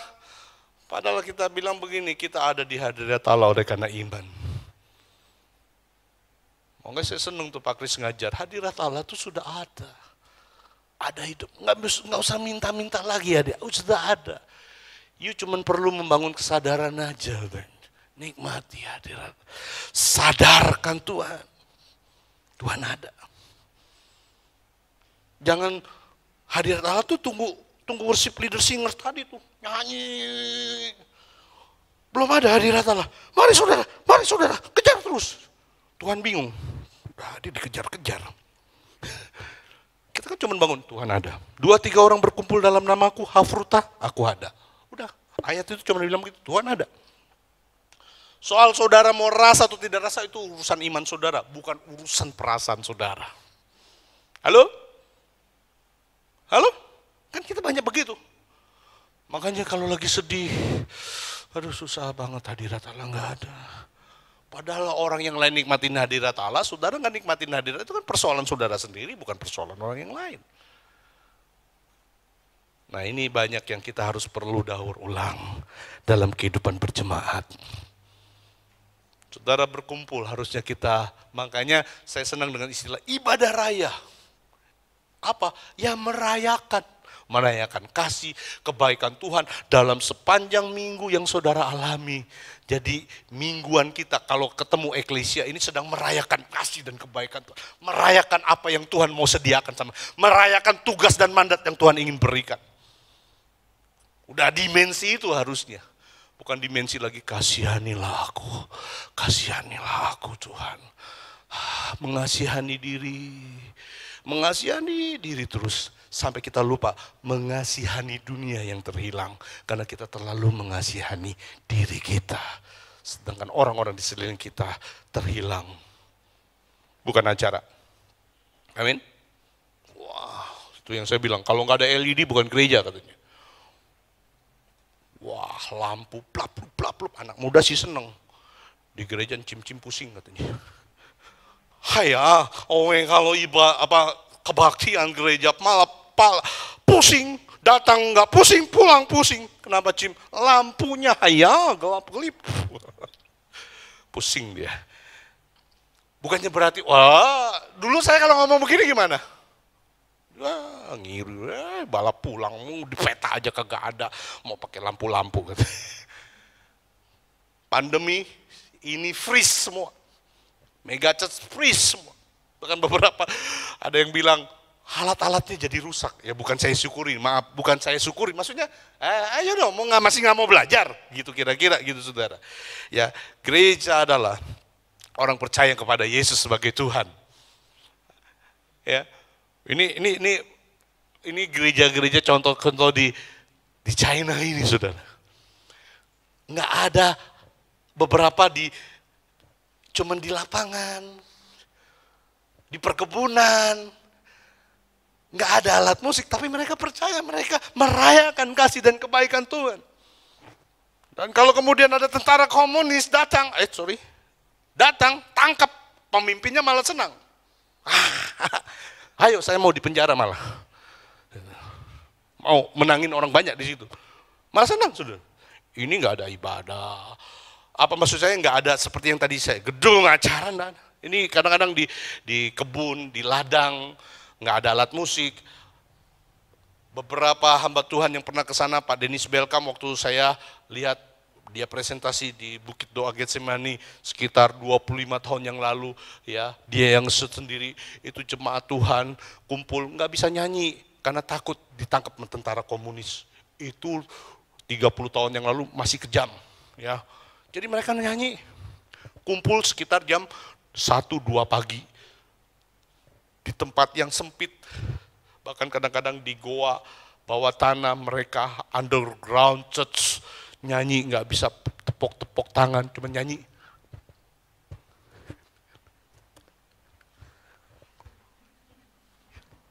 Speaker 3: Padahal kita bilang begini, kita ada di hadirat Allah oleh karena iman. Makanya saya senang tuh Pak Kris ngajar, hadirat Allah itu sudah ada. Ada hidup. Nggak usah minta-minta lagi ya, sudah ada. You cuma perlu membangun kesadaran aja, Ben. Nikmati hadirat. Sadarkan Tuhan. Tuhan ada. Jangan hadirat Allah tuh tunggu worship leader singer tadi tuh nyanyi. Belum ada hadirat Allah. Mari saudara, kejar terus. Tuhan bingung. Udah dia dikejar-kejar. Kita kan cuma bangun, Tuhan ada. 2-3 orang berkumpul dalam namaku, hafruta, aku ada. Udah, ayat itu cuma bilang begitu, Tuhan ada. Soal saudara mau rasa atau tidak rasa itu urusan iman saudara, bukan urusan perasaan saudara. Halo? Halo? Kan kita banyak begitu. Makanya kalau lagi sedih, aduh susah banget hadirat Allah nggak ada. Padahal orang yang lain nikmatin hadirat Allah, saudara nggak nikmatin hadirat, itu kan persoalan saudara sendiri, bukan persoalan orang yang lain. Nah ini banyak yang kita harus perlu daur ulang dalam kehidupan berjemaat. Saudara berkumpul harusnya kita, makanya saya senang dengan istilah ibadah raya. Apa? Ya merayakan kasih, kebaikan Tuhan dalam sepanjang minggu yang saudara alami. Jadi mingguan kita kalau ketemu eklesia ini sedang merayakan kasih dan kebaikan Tuhan. Merayakan apa yang Tuhan mau sediakan sama. Merayakan tugas dan mandat yang Tuhan ingin berikan. Udah dimensi itu harusnya. Bukan dimensi lagi kasihanilah aku Tuhan. Mengasihani diri terus. Sampai kita lupa mengasihani dunia yang terhilang. Karena kita terlalu mengasihani diri kita. Sedangkan orang-orang di sekeliling kita terhilang. Bukan acara. Amin. Wah, itu yang saya bilang. Kalau nggak ada LED bukan gereja katanya. Wah, lampu plap, anak muda sih seneng. Di gereja cim-cim pusing katanya. Haya, kalau kebaktian gereja malah pusing, datang nggak pusing, pulang pusing. Kenapa cim? Lampunya gelap-gelip. Pusing dia. Bukannya berarti, wah, dulu saya kalau ngomong begini gimana? Wah, ngiri, balap pulang, di peta aja kagak ada, mau pakai lampu-lampu. Pandemi, ini freeze semua. Mega church freeze semua. Bahkan beberapa, ada yang bilang, alat-alatnya jadi rusak. Ya bukan saya syukuri, maaf, bukan saya syukuri. Maksudnya, ayo dong, masih nggak mau belajar, gitu kira-kira, gitu saudara. Ya, gereja adalah orang percaya kepada Yesus sebagai Tuhan. Ya. Ini gereja-gereja contoh-contoh di China ini, saudara. Nggak ada beberapa cuman di lapangan, di perkebunan, nggak ada alat musik, tapi mereka percaya, mereka merayakan kasih dan kebaikan Tuhan. Dan kalau kemudian ada tentara komunis datang, tangkap pemimpinnya malah senang. Ayo saya mau dipenjara malah. Mau menangin orang banyak di situ. Malah senang saudara. Ini nggak ada ibadah. Apa maksud saya nggak ada seperti yang tadi saya, gedung acara. Ini kadang-kadang di kebun, di ladang, nggak ada alat musik. Beberapa hamba Tuhan yang pernah ke sana, Pak Denis Belkam, waktu saya lihat dia presentasi di Bukit Doa Getsemani sekitar 25 tahun yang lalu, ya, dia yang sendiri itu jemaat Tuhan kumpul nggak bisa nyanyi karena takut ditangkap tentara komunis. Itu 30 tahun yang lalu masih kejam, ya. Jadi mereka nyanyi, kumpul sekitar jam 1-2 pagi di tempat yang sempit, bahkan kadang-kadang di goa bawah tanah mereka, underground church. Nyanyi nggak bisa tepok-tepok tangan, cuma nyanyi.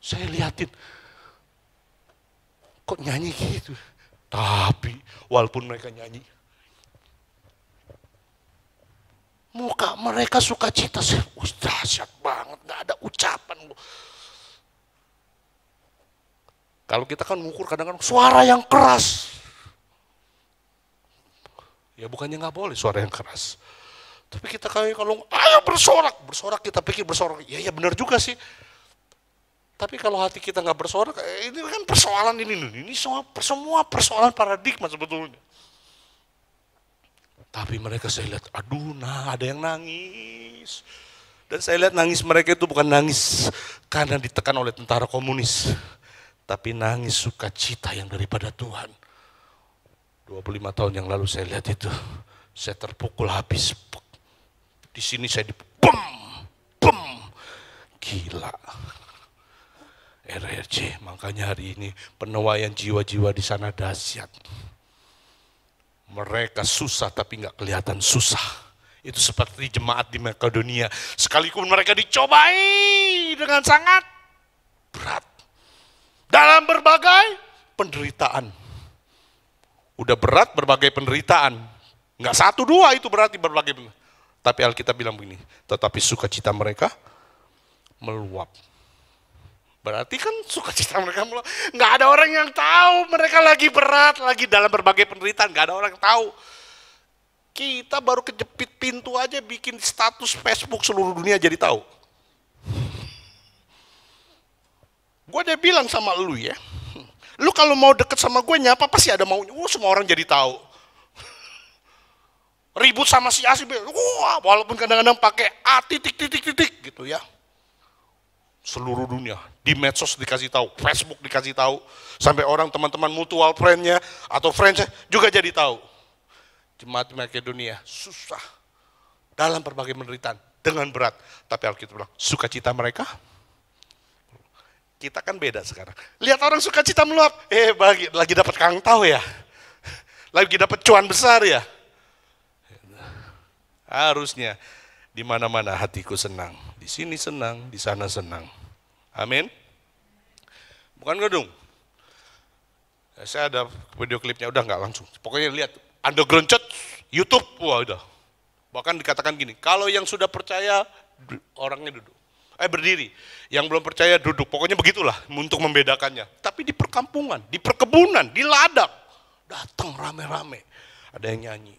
Speaker 3: Saya liatin, kok nyanyi gitu? Tapi walaupun mereka nyanyi, muka mereka sukacita. Dahsyat banget, nggak ada ucapan. Kalau kita kan mengukur kadang-kadang suara yang keras. Ya bukannya nggak boleh suara yang keras. Tapi kita kalau ayo bersorak kita pikir bersorak. Ya benar juga sih. Tapi kalau hati kita nggak bersorak, ini kan persoalan ini semua persoalan paradigma sebetulnya. Tapi mereka saya lihat, aduh ada yang nangis. Dan saya lihat nangis mereka itu bukan nangis karena ditekan oleh tentara komunis. Tapi nangis sukacita yang daripada Tuhan. 25 tahun yang lalu saya lihat itu, saya terpukul habis. Di sini saya bum, gila. RRC, makanya hari ini penuaian jiwa-jiwa di sana dahsyat. Mereka susah tapi nggak kelihatan susah. Itu seperti jemaat di Makedonia. Sekalipun mereka dicobai dengan sangat berat. Dalam berbagai penderitaan. Udah berat berbagai penderitaan. Nggak 1, 2 itu berarti berbagai penderitaan. Tapi Alkitab bilang begini, tetapi sukacita mereka meluap. Berarti kan sukacita mereka meluap. Nggak ada orang yang tahu mereka lagi berat, lagi dalam berbagai penderitaan. Nggak ada orang yang tahu. Kita baru kejepit pintu aja bikin status Facebook seluruh dunia jadi tahu. Gue udah bilang sama lu ya, lu kalau mau deket sama gue nyapa pasti ada maunya. Semua orang jadi tahu. Ribut sama si A, si B, walaupun kadang-kadang pakai A titik gitu ya. Seluruh dunia, di medsos dikasih tahu, Facebook dikasih tahu, sampai orang teman-teman mutual friend-nya atau friends juga jadi tahu. Jemaat Makedonia susah dalam berbagai penderitaan dengan berat, tapi Alkitab bilang sukacita mereka. Kita kan beda sekarang. Lihat orang sukacita meluap, lagi dapat kang tahu ya, lagi dapat cuan besar ya. Harusnya di mana-mana hatiku senang, di sini senang, di sana senang. Amin. Bukan gedung. Saya ada video klipnya, udah nggak langsung. Pokoknya lihat underground church, YouTube, wah udah. Bahkan dikatakan gini, kalau yang sudah percaya orangnya duduk, berdiri. Yang belum percaya duduk. Pokoknya begitulah untuk membedakannya. Tapi di perkampungan, di perkebunan, di ladang, datang rame-rame. Ada yang nyanyi.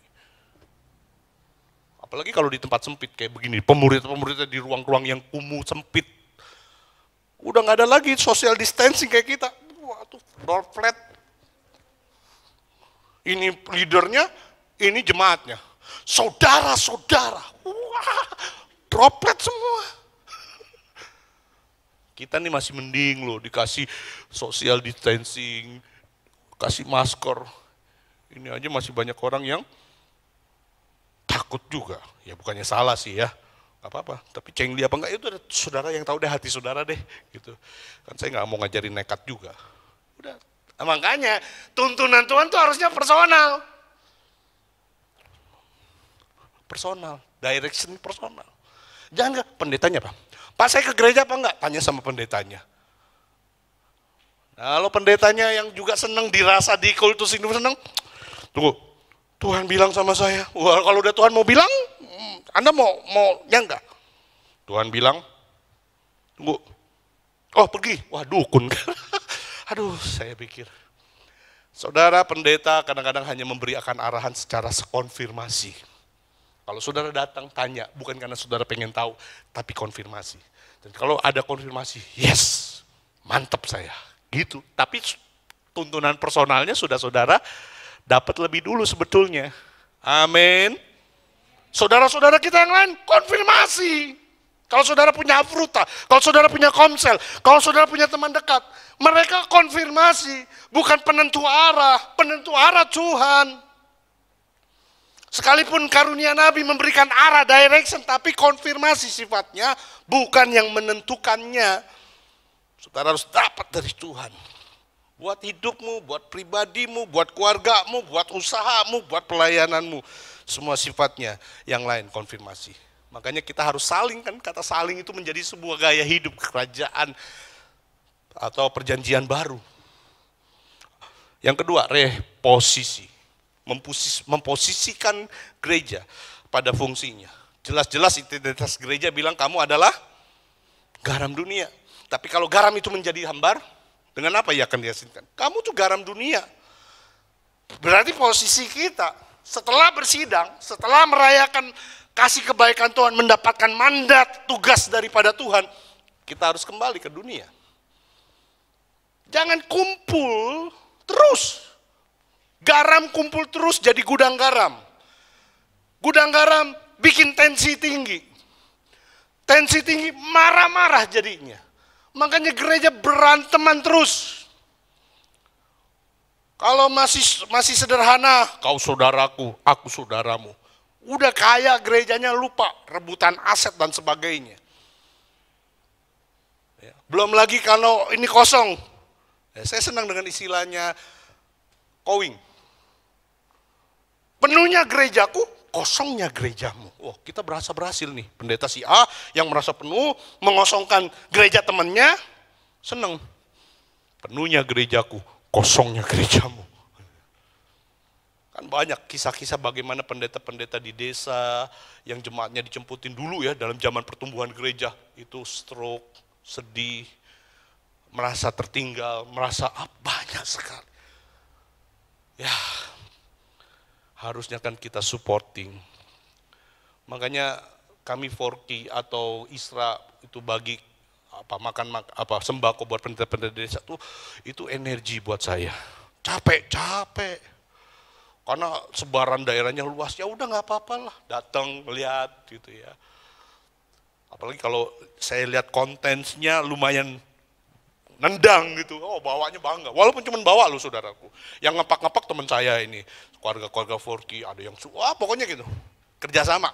Speaker 3: Apalagi kalau di tempat sempit kayak begini, pemurid-pemuridnya di ruang-ruang yang kumuh, sempit. Udah nggak ada lagi social distancing kayak kita. Wah tuh, door flat. Ini leadernya, ini jemaatnya. Saudara-saudara, wah, droplet semua. Kita nih masih mending loh, dikasih social distancing, kasih masker. Ini aja masih banyak orang yang takut juga, ya bukannya salah sih ya, gak apa-apa, tapi cengli apa enggak itu ada saudara yang tahu deh hati saudara deh, gitu. Kan saya nggak mau ngajarin nekat juga. Udah, makanya tuntunan Tuhan tuh harusnya personal, direction personal. Jangan pendetanya Pak saya ke gereja apa enggak? Tanya sama pendetanya. Nah, kalau pendetanya yang juga senang dirasa di kultus ini senang, tunggu. Tuhan bilang sama saya, wah kalau udah Tuhan mau bilang, Anda mau ya enggak? Tuhan bilang, tunggu, pergi, wah dukun. Aduh saya pikir, saudara pendeta kadang-kadang hanya memberikan arahan secara konfirmasi. Kalau saudara datang tanya, bukan karena saudara pengen tahu, tapi konfirmasi. Dan kalau ada konfirmasi, yes, mantap saya, gitu. Tapi tuntunan personalnya sudah saudara dapat lebih dulu sebetulnya. Amin. Saudara-saudara kita yang lain konfirmasi. Kalau saudara punya Afruta, kalau saudara punya Komsel, kalau saudara punya teman dekat, mereka konfirmasi, bukan penentu arah Tuhan. Sekalipun karunia Nabi memberikan arah, direction, tapi konfirmasi sifatnya, bukan yang menentukannya. Saudara harus dapat dari Tuhan. Buat hidupmu, buat pribadimu, buat keluargamu, buat usahamu, buat pelayananmu. Semua sifatnya yang lain konfirmasi. Makanya kita harus saling, kan kata saling itu menjadi sebuah gaya hidup kerajaan atau perjanjian baru. Yang kedua, reposisi. Memposisikan gereja pada fungsinya. Jelas-jelas identitas gereja bilang kamu adalah garam dunia. Tapi kalau garam itu menjadi hambar, dengan apa ia akan dihasilkan? Kamu tuh garam dunia. Berarti posisi kita setelah bersidang, setelah merayakan kasih kebaikan Tuhan, mendapatkan mandat, tugas daripada Tuhan, kita harus kembali ke dunia. Jangan kumpul terus. Garam kumpul terus jadi gudang garam. Gudang garam bikin tensi tinggi. Tensi tinggi, marah-marah jadinya. Makanya gereja beranteman terus. Kalau masih sederhana, kau saudaraku, aku saudaramu. Udah kaya gerejanya lupa, rebutan aset dan sebagainya. Ya, belum lagi kalau ini kosong. Ya, saya senang dengan istilahnya kowing. Penuhnya gerejaku, kosongnya gerejamu. Oh, kita berhasil nih. Pendeta si A yang merasa penuh, mengosongkan gereja temannya, senang. Penuhnya gerejaku, kosongnya gerejamu. Kan banyak kisah-kisah bagaimana pendeta-pendeta di desa yang jemaatnya dijemputin dulu ya dalam zaman pertumbuhan gereja. Itu stroke, sedih, merasa tertinggal, merasa banyak sekali. Ya, harusnya kan kita supporting. Makanya kami Forky atau Isra itu bagi sembako buat pendeta-pendeta desa itu energi buat saya. Capek. Karena sebaran daerahnya luas, ya udah nggak apa-apa lah, datang lihat gitu ya. Apalagi kalau saya lihat kontennya lumayan nendang gitu, oh bawanya bangga. Walaupun cuma bawa loh saudaraku. Yang ngepak-ngepak teman saya ini, keluarga-keluarga Forky, ada yang pokoknya gitu, kerjasama.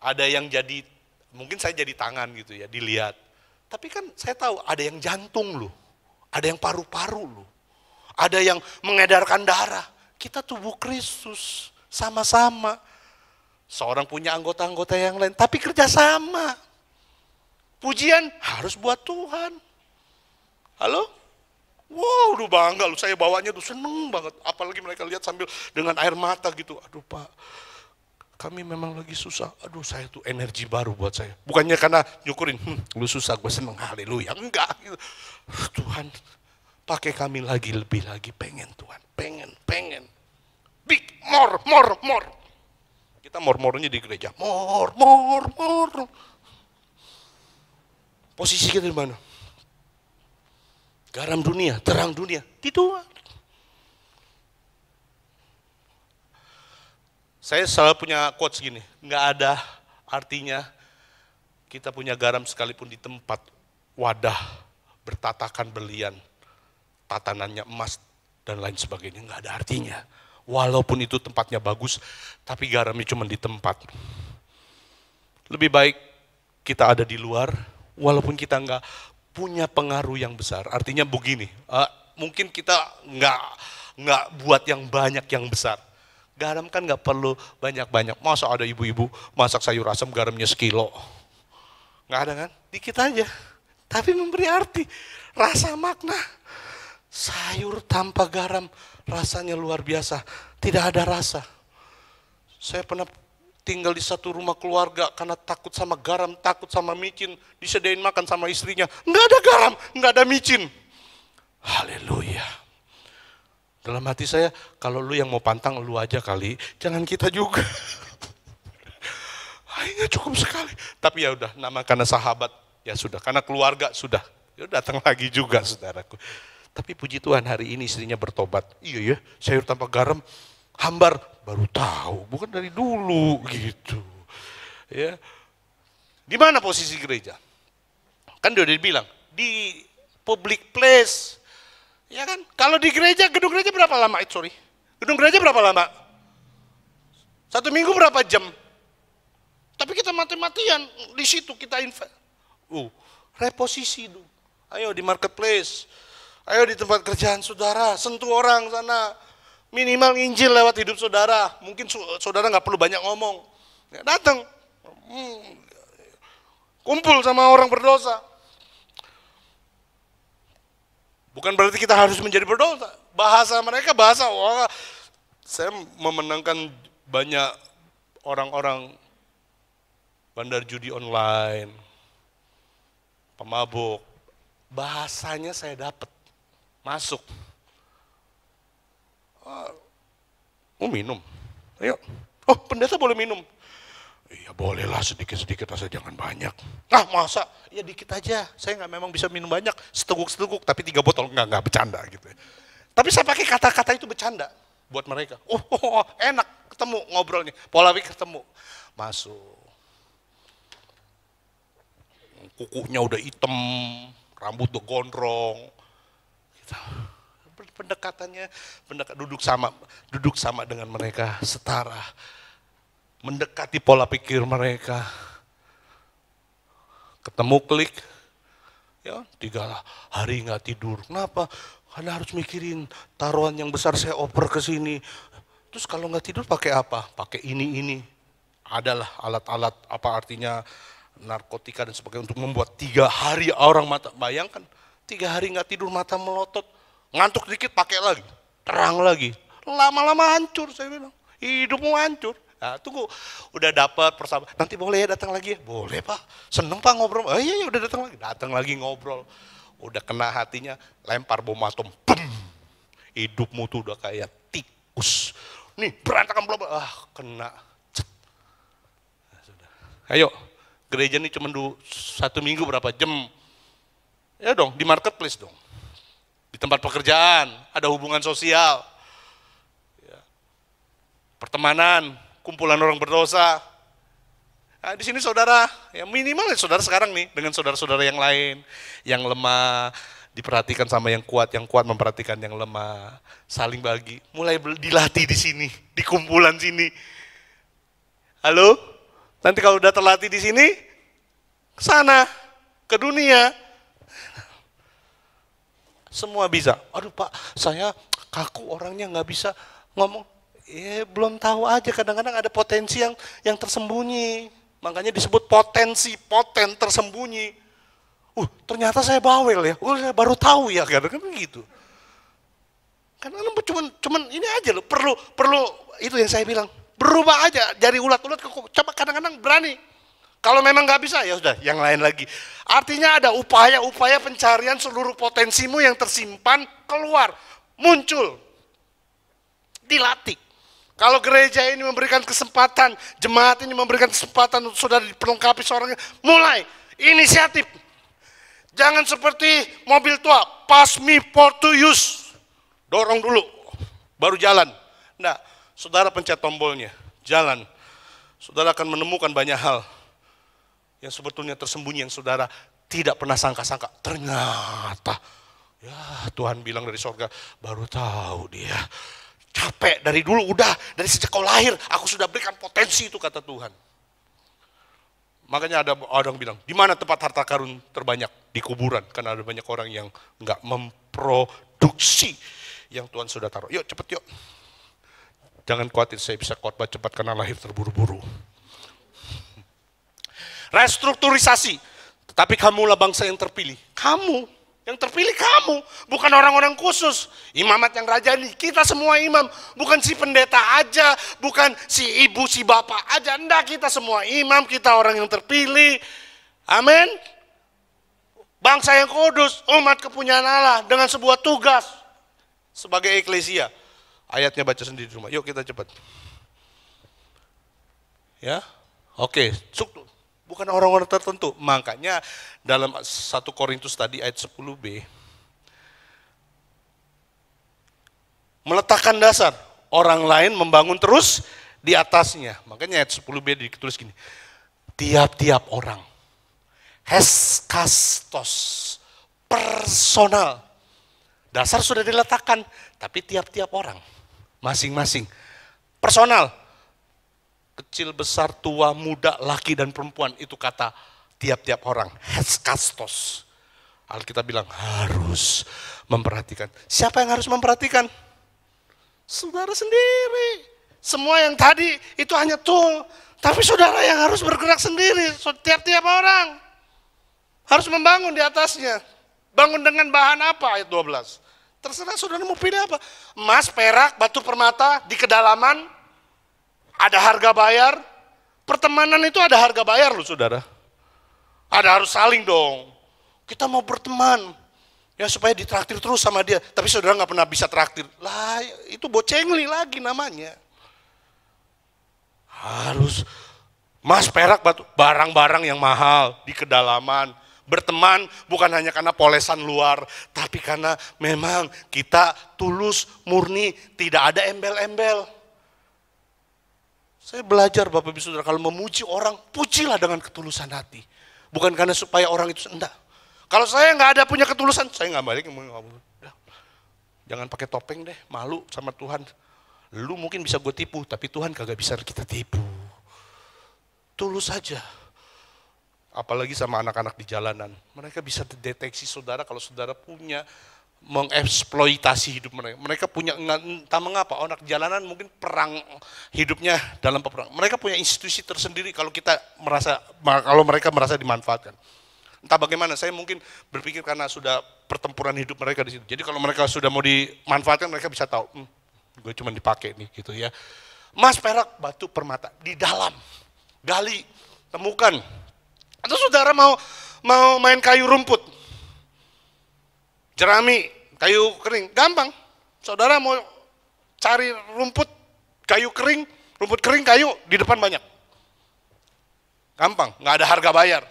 Speaker 3: Ada yang jadi, mungkin saya jadi tangan gitu ya, dilihat. Tapi kan saya tahu ada yang jantung loh, ada yang paru-paru loh, ada yang mengedarkan darah. Kita tubuh Kristus, sama-sama. Seorang punya anggota-anggota yang lain, tapi kerjasama. Pujian harus buat Tuhan. Halo? Wow, udah bangga loh, saya bawanya tuh seneng banget. Apalagi mereka lihat sambil dengan air mata gitu. Aduh Pak, kami memang lagi susah. Aduh saya tuh energi baru buat saya. Bukannya karena nyukurin, lu susah gue seneng, haleluya. Enggak gitu. Tuhan, pakai kami lagi, lebih lagi, pengen Tuhan. Pengen. Big, more. Kita more-more-nya di gereja. More. Posisi kita di mana? Garam dunia, terang dunia, di Tuhan. Saya selalu punya quotes gini, nggak ada artinya kita punya garam sekalipun di tempat wadah bertatakan berlian, tatanannya emas dan lain sebagainya, nggak ada artinya. Walaupun itu tempatnya bagus, tapi garamnya cuma di tempat. Lebih baik kita ada di luar, walaupun kita nggak punya pengaruh yang besar. Artinya begini, mungkin kita nggak buat yang banyak yang besar. Garam kan nggak perlu banyak-banyak. Masa ada ibu-ibu masak sayur asam garamnya sekilo? Nggak ada kan? Dikit aja. Tapi memberi arti, rasa makna. Sayur tanpa garam rasanya luar biasa. Tidak ada rasa. Saya pernah tinggal di satu rumah keluarga karena takut sama garam, takut sama micin, disediain makan sama istrinya, nggak ada garam, nggak ada micin. Haleluya. Dalam hati saya, kalau lu yang mau pantang, lu aja kali, jangan kita juga. Hanya cukup sekali. Tapi ya udah, nama karena sahabat, ya sudah, karena keluarga sudah, ya datang lagi juga saudaraku. Tapi puji Tuhan hari ini istrinya bertobat. Iya ya, sayur tanpa garam, hambar, baru tahu, bukan dari dulu gitu. Ya. Di mana posisi gereja? Kan dia udah dibilang, di public place. Ya kan? Kalau di gereja, gedung gereja berapa lama? Gedung gereja berapa lama? 1 minggu berapa jam? Tapi kita mati-matian di situ kita invest. Reposisi dulu. Ayo di marketplace. Ayo di tempat kerjaan saudara, sentuh orang sana. Minimal Injil lewat hidup saudara. Mungkin saudara nggak perlu banyak ngomong. Ya, datang. Kumpul sama orang berdosa. Bukan berarti kita harus menjadi berdosa. Bahasa mereka bahasa, wah, saya memenangkan banyak orang-orang bandar judi online, pemabuk. Bahasanya saya dapat, masuk. Mau minum? Ayo. Oh, pendeta boleh minum. Iya bolehlah sedikit-sedikit asal jangan banyak. Ah masa? Ya dikit aja. Saya nggak memang bisa minum banyak, seteguk-seteguk, tapi 3 botol nggak bercanda gitu. Tapi saya pakai kata-kata itu bercanda buat mereka. Enak ketemu ngobrolnya, pola pikir ketemu. Masuk. Kukunya udah hitam, rambut udah gondrong. Gitu. Pendekatannya, duduk sama dengan mereka, setara. Mendekati pola pikir mereka. Ketemu klik, ya 3 hari nggak tidur. Kenapa? Karena harus mikirin taruhan yang besar saya oper ke sini. Terus kalau nggak tidur pakai apa? Pakai ini. Adalah alat-alat apa artinya narkotika dan sebagainya untuk membuat 3 hari orang mata. Bayangkan 3 hari nggak tidur mata melotot, ngantuk dikit pakai lagi, terang lagi. Lama-lama hancur saya bilang, hidupmu hancur. Nah, tunggu, udah dapat persahabatan. Nanti boleh ya datang lagi ya? Boleh Pak, seneng Pak ngobrol. Oh iya udah datang lagi ngobrol. Udah kena hatinya, lempar bom atom. Bum. Hidupmu tuh udah kayak tikus. Nih berantakan bla bla. Kena. Cet. Nah, sudah. Ayo, gereja ini cuma 1 minggu berapa jam? Ya dong, di marketplace dong. Di tempat pekerjaan, ada hubungan sosial. Ya. Pertemanan, kumpulan orang berdosa. Nah, di sini saudara, ya minimal ya saudara sekarang nih dengan saudara-saudara yang lain, yang lemah diperhatikan sama yang kuat memperhatikan yang lemah, saling bagi. Mulai dilatih di sini, di kumpulan sini. Halo, nanti kalau udah terlatih di sini, ke sana, ke dunia, semua bisa. Aduh Pak, saya kaku orangnya nggak bisa ngomong. Belum tahu aja, kadang-kadang ada potensi yang tersembunyi. Makanya disebut poten tersembunyi. Ternyata saya bawel ya. Saya baru tahu ya, kadang-kadang gitu. Kadang-kadang cuman ini aja loh, perlu itu yang saya bilang. Berubah aja dari ulat-ulat ke coba kadang-kadang berani. Kalau memang nggak bisa ya sudah, yang lain lagi. Artinya ada upaya pencarian seluruh potensimu yang tersimpan keluar, muncul, dilatih. Kalau gereja ini memberikan kesempatan, jemaat ini memberikan kesempatan untuk saudara diperlengkapi seorang, mulai inisiatif. Jangan seperti mobil tua, pass me for to use. Dorong dulu, baru jalan. Nah, saudara pencet tombolnya, jalan. Saudara akan menemukan banyak hal yang sebetulnya tersembunyi, yang saudara tidak pernah sangka-sangka. Ternyata, ya Tuhan bilang dari sorga, baru tahu dia. Capek dari dulu, dari sejak kau lahir, aku sudah berikan potensi itu, kata Tuhan. Makanya ada orang bilang, di mana tempat harta karun terbanyak? Di kuburan, karena ada banyak orang yang nggak memproduksi yang Tuhan sudah taruh. Yuk cepet yuk. Jangan khawatir, saya bisa khotbah cepat karena lahir terburu-buru. Restrukturisasi, tetapi kamulah bangsa yang terpilih. Kamu. Yang terpilih kamu, bukan orang-orang khusus. Imamat yang rajani, kita semua imam. Bukan si pendeta aja, bukan si ibu, si bapak aja. Enggak, kita semua imam, kita orang yang terpilih. Amin. Bangsa yang kudus, umat kepunyaan Allah dengan sebuah tugas sebagai eklesia. Ayatnya baca sendiri di rumah. Yuk kita cepat. Ya, oke. Struktur. Bukan orang-orang tertentu. Makanya dalam 1 Korintus tadi ayat 10b, meletakkan dasar, orang lain membangun terus di atasnya. Makanya ayat 10b ditulis gini, tiap-tiap orang, heskastos, personal. Dasar sudah diletakkan, tapi tiap-tiap orang, masing-masing, personal. Kecil, besar, tua, muda, laki dan perempuan, itu kata tiap-tiap orang, heskastos. Alkitab bilang harus memperhatikan. Siapa yang harus memperhatikan? Saudara sendiri. Semua yang tadi itu hanya tool, tapi saudara yang harus bergerak sendiri. Tiap-tiap orang harus membangun di atasnya. Bangun dengan bahan apa? Ayat 12. Terserah saudara mau pilih apa. Emas, perak, batu permata, di kedalaman. Ada harga bayar, pertemanan itu ada harga bayar loh saudara. Ada harus saling dong. Kita mau berteman, ya supaya ditraktir terus sama dia. Tapi saudara nggak pernah bisa traktir. Lah itu bocengli lagi namanya. Harus Emas, perak, batu, barang-barang yang mahal di kedalaman. Berteman bukan hanya karena polesan luar, tapi karena memang kita tulus, murni, tidak ada embel-embel. Saya belajar Bapak Ibu Saudara, kalau memuji orang, pujilah dengan ketulusan hati. Bukan karena supaya orang itu, enggak. Kalau saya nggak ada punya ketulusan, saya nggak balik. Jangan pakai topeng deh, malu sama Tuhan. Lu mungkin bisa gue tipu, tapi Tuhan kagak bisa kita tipu. Tulus saja. Apalagi sama anak-anak di jalanan. Mereka bisa deteksi saudara kalau saudara punya mengeksploitasi hidup mereka. Mereka punya, entah mengapa, anak jalanan mungkin perang hidupnya dalam peperang. Mereka punya institusi tersendiri kalau mereka merasa dimanfaatkan. Entah bagaimana, saya mungkin berpikir karena sudah pertempuran hidup mereka di situ. Jadi kalau mereka sudah mau dimanfaatkan, mereka bisa tahu, gue cuma dipakai nih gitu ya. Emas, perak, batu, permata di dalam. Gali, temukan. Atau saudara mau main kayu rumput, jerami, kayu kering, gampang. Saudara mau cari rumput, kayu kering, rumput kering, kayu di depan banyak. Gampang, nggak ada harga bayar.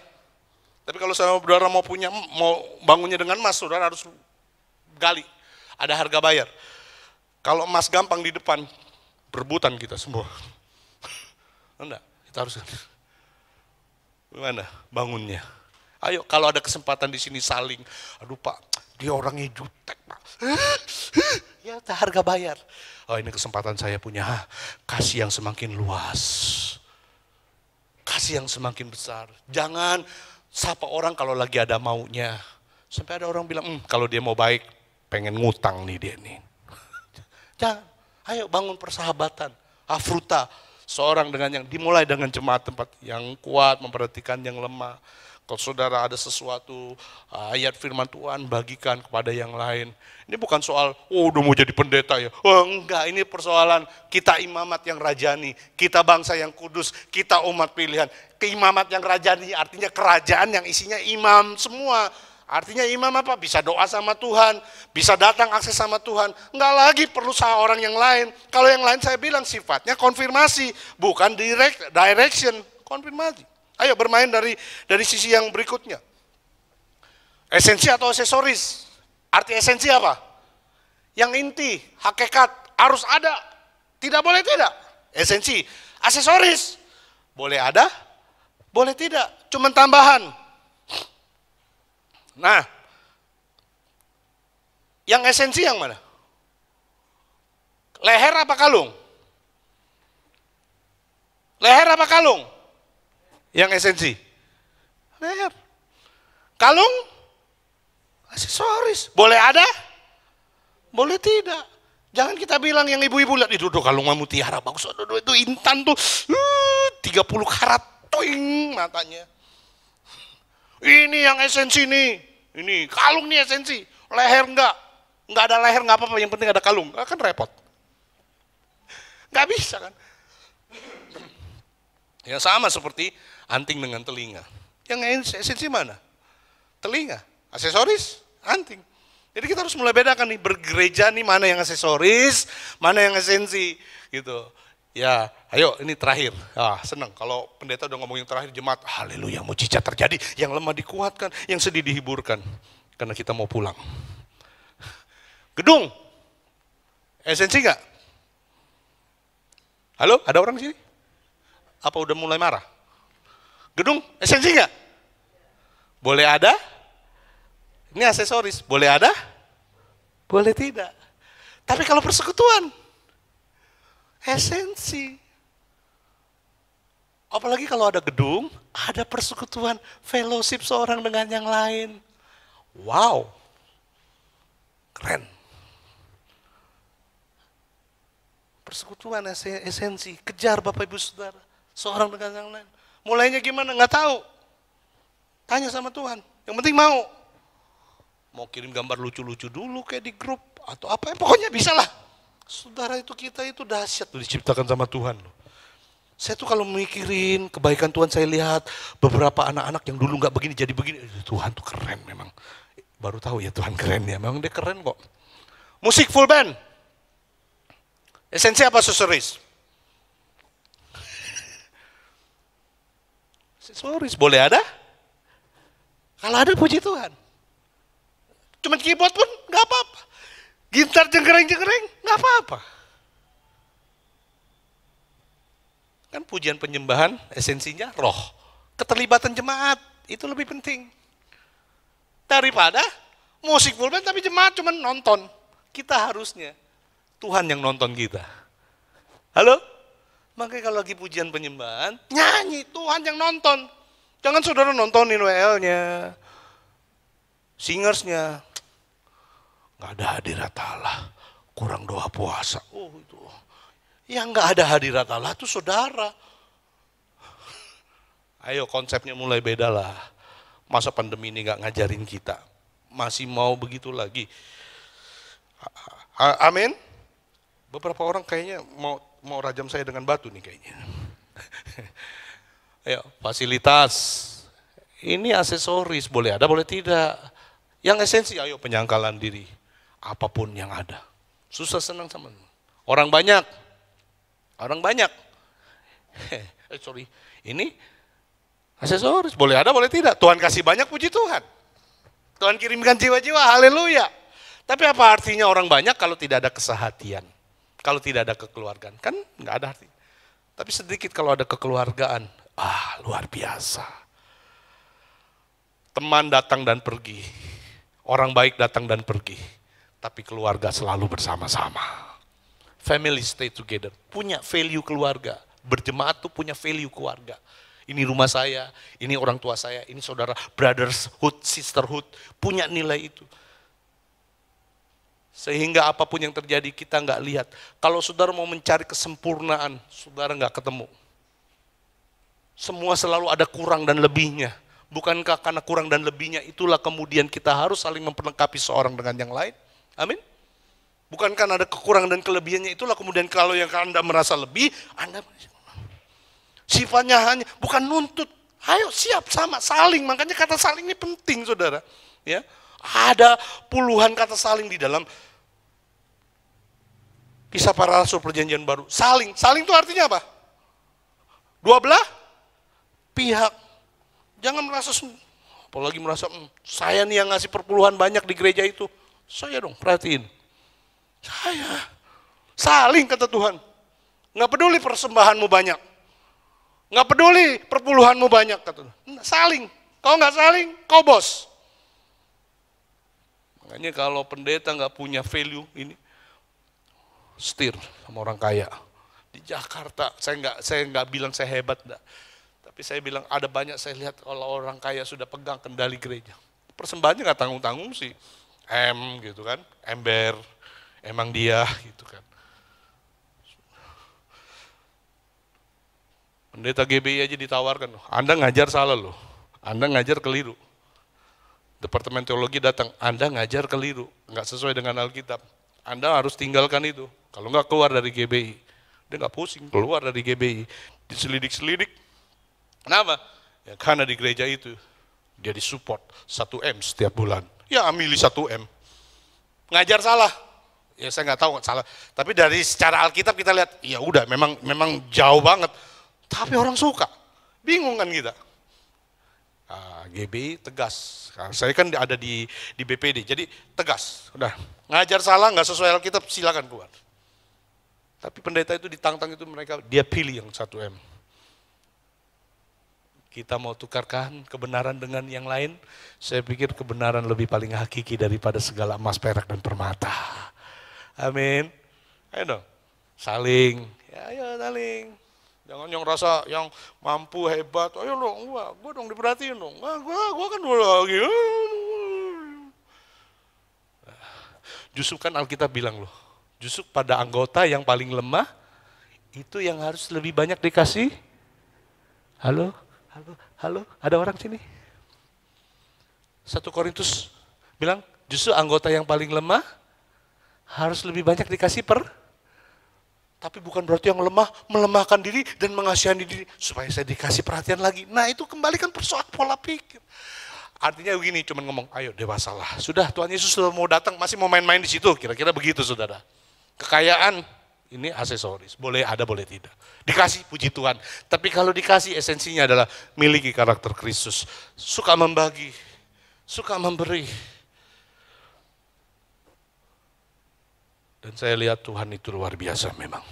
Speaker 3: Tapi kalau saudara mau bangunnya dengan emas, saudara harus gali, ada harga bayar. Kalau emas gampang di depan, berebutan kita semua. Enggak. Kita harus gimana bangunnya? Ayo kalau ada kesempatan di sini saling. Aduh Pak, dia orangnya jutek Pak. Ya harga bayar. Oh ini kesempatan saya punya. Kasih yang semakin luas. Kasih yang semakin besar. Jangan sapa orang kalau lagi ada maunya. Sampai ada orang bilang, kalau dia mau baik, pengen ngutang nih dia nih. Jangan. Ayo bangun persahabatan. Afruta. Seorang yang dimulai dengan jemaat tempat yang kuat, memperhatikan yang lemah. Kalau saudara ada sesuatu, ayat firman Tuhan, bagikan kepada yang lain. Ini bukan soal, udah mau jadi pendeta ya. Oh enggak, ini persoalan kita imamat yang rajani, kita bangsa yang kudus, kita umat pilihan. Keimamat yang rajani artinya kerajaan yang isinya imam semua. Artinya imam apa? Bisa doa sama Tuhan, bisa datang akses sama Tuhan. Enggak lagi perlu sama orang yang lain. Kalau yang lain saya bilang sifatnya konfirmasi, bukan direction, konfirmasi. Ayo bermain dari sisi yang berikutnya. Esensi atau aksesoris? Arti esensi apa? Yang inti, hakikat, harus ada. Tidak boleh tidak. Esensi, aksesoris. Boleh ada, boleh tidak. Cuma tambahan. Nah, yang esensi yang mana? Leher apa kalung? Leher apa kalung? Yang esensi? Leher. Kalung? Aksesoris. Boleh ada? Boleh tidak. Jangan kita bilang yang ibu-ibu lihat, itu kalung mutiara bagus, itu intan tuh 30 karat, toing matanya. Ini yang esensi nih. Ini kalung nih esensi, leher enggak ada leher enggak apa-apa, yang penting ada kalung, kan repot. Enggak bisa kan? Ya sama seperti anting dengan telinga. Yang esensi mana? Telinga, aksesoris, anting. Jadi kita harus mulai bedakan nih, bergereja nih mana yang aksesoris, mana yang esensi gitu. Ya, ayo ini terakhir. Senang kalau pendeta udah ngomongin terakhir jemaat, haleluya, mujizat terjadi, yang lemah dikuatkan, yang sedih dihiburkan. Karena kita mau pulang. Gedung, esensi nggak? Halo, ada orang di sini? Apa udah mulai marah? Gedung, esensi nggak? Boleh ada? Ini aksesoris, boleh ada? Boleh tidak. Tapi kalau persekutuan, esensi. Apalagi kalau ada gedung, ada persekutuan, fellowship seorang dengan yang lain. Wow, keren. Persekutuan esensi, kejar Bapak Ibu Saudara, seorang dengan yang lain. Mulainya gimana? Nggak tahu. Tanya sama Tuhan. Yang penting mau. Mau kirim gambar lucu-lucu dulu kayak di grup atau apa, pokoknya bisa lah. Saudara itu kita itu dahsyat tuh diciptakan sama Tuhan. Saya tuh kalau mikirin kebaikan Tuhan, saya lihat beberapa anak-anak yang dulu nggak begini jadi begini. Tuhan tuh keren memang. Baru tahu ya Tuhan keren ya, memang dia keren kok. Musik full band. Esensi apa aksesoris? Aksesoris boleh ada? Kalau ada puji Tuhan. Cuma keyboard pun nggak apa-apa. Gitar jengkereng-jengkereng nggak apa-apa. Kan pujian penyembahan esensinya roh. Keterlibatan jemaat itu lebih penting. Daripada musik full band tapi jemaat cuma nonton. Kita harusnya Tuhan yang nonton kita. Halo? Makanya kalau lagi pujian penyembahan, nyanyi Tuhan yang nonton. Jangan saudara nontonin WL-nya, singersnya. Nggak ada hadirat Allah, kurang doa puasa. Oh itu. Yang nggak ada hadirat Allah itu saudara. Ayo konsepnya mulai beda lah. Masa pandemi ini nggak ngajarin kita. Masih mau begitu lagi. Amin. Beberapa orang kayaknya mau rajam saya dengan batu nih kayaknya. Ayo, fasilitas. Ini aksesoris, boleh ada, boleh tidak. Yang esensi, ayo penyangkalan diri. Apapun yang ada. Susah senang sama. Orang banyak. Sorry. Ini aksesoris, boleh ada, boleh tidak. Tuhan kasih banyak, puji Tuhan. Tuhan kirimkan jiwa-jiwa, haleluya. Tapi apa artinya orang banyak kalau tidak ada kesehatian? Kalau tidak ada kekeluargaan, kan nggak ada arti. Tapi sedikit kalau ada kekeluargaan, luar biasa. Teman datang dan pergi, orang baik datang dan pergi, tapi keluarga selalu bersama-sama. Family stay together, punya value keluarga. Berjemaat tuh punya value keluarga. Ini rumah saya, ini orang tua saya, ini saudara, brotherhood, sisterhood, punya nilai itu. Sehingga apapun yang terjadi kita nggak lihat. Kalau saudara mau mencari kesempurnaan, saudara nggak ketemu. Semua selalu ada kurang dan lebihnya. Bukankah karena kurang dan lebihnya itulah kemudian kita harus saling memperlengkapi seorang dengan yang lain? Amin. Bukankah ada kekurangan dan kelebihannya itulah kemudian kalau yang Anda merasa lebih, Anda sifatnya hanya bukan nuntut. Ayo siap sama saling. Makanya kata saling ini penting saudara. Ya, ada puluhan kata saling di dalam Kisah Para Rasul Perjanjian Baru. Saling itu artinya apa? Dua belah pihak. Jangan merasa, apalagi merasa, saya nih yang ngasih perpuluhan banyak di gereja itu. Saya dong, perhatiin. Saya. Saling kata Tuhan. Nggak peduli persembahanmu banyak. Nggak peduli perpuluhanmu banyak kata Tuhan. Saling. Kalau nggak saling, kau bos. Makanya kalau pendeta nggak punya value ini, setir sama orang kaya. Di Jakarta, saya nggak bilang saya hebat, enggak. Tapi saya bilang ada banyak saya lihat kalau orang kaya sudah pegang kendali gereja. Persembahannya nggak tanggung-tanggung sih. Gitu kan, ember, emang dia gitu kan. Pendeta GBI aja ditawarkan, Anda ngajar salah loh, Anda ngajar keliru. Departemen teologi datang, Anda ngajar keliru, nggak sesuai dengan Alkitab. Anda harus tinggalkan itu. Kalau nggak keluar dari GBI, dia nggak pusing keluar dari GBI, diselidik-selidik. Kenapa? Ya, karena di gereja itu dia disupport 1M setiap bulan. Ya ambil 1M. Ngajar salah. Ya saya nggak tahu salah. Tapi dari secara Alkitab kita lihat, ya udah memang jauh banget. Tapi orang suka. Bingung kan kita. GBI tegas. Saya kan ada di BPD, jadi tegas. Udah ngajar salah nggak sesuai Alkitab silakan keluar. Tapi pendeta itu ditantang itu dia pilih yang 1M. Kita mau tukarkan kebenaran dengan yang lain, saya pikir kebenaran lebih paling hakiki daripada segala emas, perak, dan permata. Amin. Ayo dong, saling. Ya, ayo saling. Jangan yang rasa yang mampu, hebat, ayo dong, gua dong diperhatiin dong. Gua kan lagi. Justru kan Alkitab bilang loh, justru pada anggota yang paling lemah, itu yang harus lebih banyak dikasih. Halo, ada orang sini? 1 Korintus bilang, justru anggota yang paling lemah, harus lebih banyak dikasih tapi bukan berarti yang lemah, melemahkan diri dan mengasihani diri, supaya saya dikasih perhatian lagi. Nah itu kembalikan persoalan pola pikir. Artinya begini, cuman ngomong, ayo dewasalah. Sudah Tuhan Yesus sudah mau datang, masih mau main-main di situ, kira-kira begitu saudara. Kekayaan, Ini aksesoris, boleh ada boleh tidak. Dikasih puji Tuhan, tapi kalau dikasih esensinya adalah miliki karakter Kristus. Suka membagi, suka memberi. Dan saya lihat Tuhan itu luar biasa memang.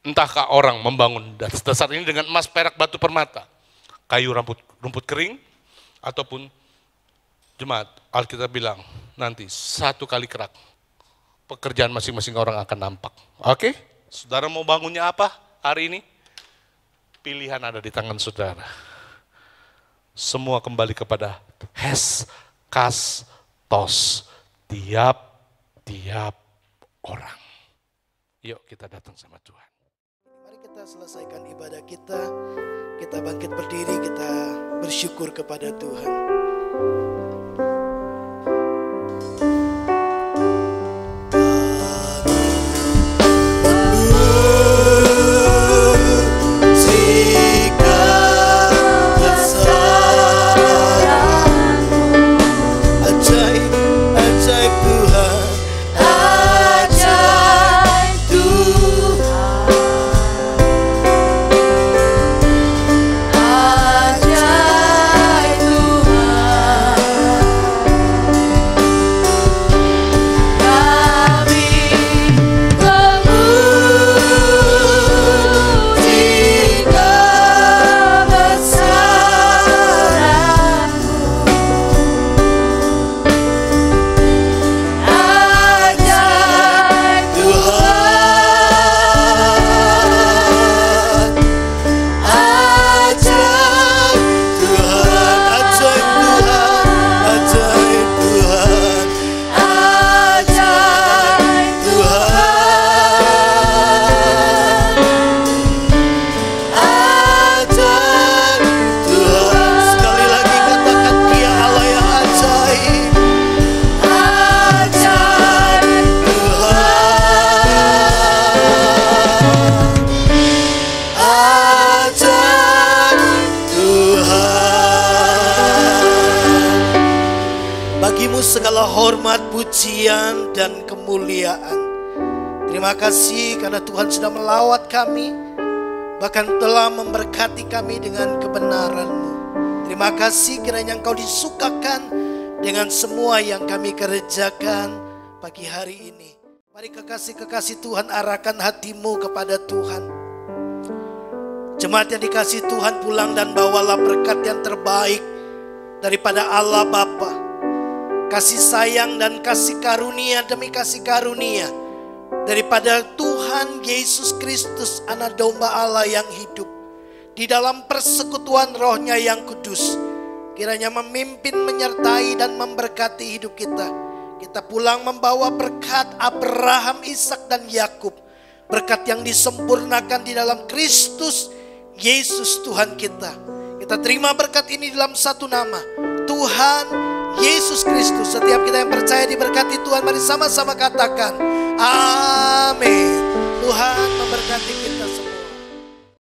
Speaker 3: Entahkah orang membangun dasar ini dengan emas, perak, batu, permata, kayu, rumput kering, ataupun jemaat, Alkitab bilang nanti 1 kali kerak, pekerjaan masing-masing orang akan nampak. Oke? Saudara mau bangunnya apa hari ini? Pilihan ada di tangan saudara. Semua kembali kepada kas, tos, tiap orang. Yuk kita datang sama Tuhan.
Speaker 4: Mari kita selesaikan ibadah kita. Kita bangkit berdiri, kita bersyukur kepada Tuhan. Segala hormat, pujian, dan kemuliaan. Terima kasih karena Tuhan sudah melawat kami, bahkan telah memberkati kami dengan kebenaran-Mu. Terima kasih kiranya Engkau disukakan dengan semua yang kami kerjakan pagi hari ini. Mari kekasih-kekasih Tuhan, arahkan hatimu kepada Tuhan. Jemaat yang dikasih Tuhan, pulang dan bawalah berkat yang terbaik daripada Allah Bapa. Kasih sayang dan kasih karunia demi kasih karunia daripada Tuhan Yesus Kristus, Anak Domba Allah yang hidup, di dalam persekutuan Roh-Nya yang kudus, kiranya memimpin, menyertai, dan memberkati hidup kita. Kita pulang membawa berkat Abraham, Ishak, dan Yakub, berkat yang disempurnakan di dalam Kristus Yesus Tuhan kita. Kita terima berkat ini dalam satu nama, Tuhan Yesus Kristus. Setiap kita yang percaya diberkati Tuhan, mari sama-sama katakan amin. Tuhan memberkati kita.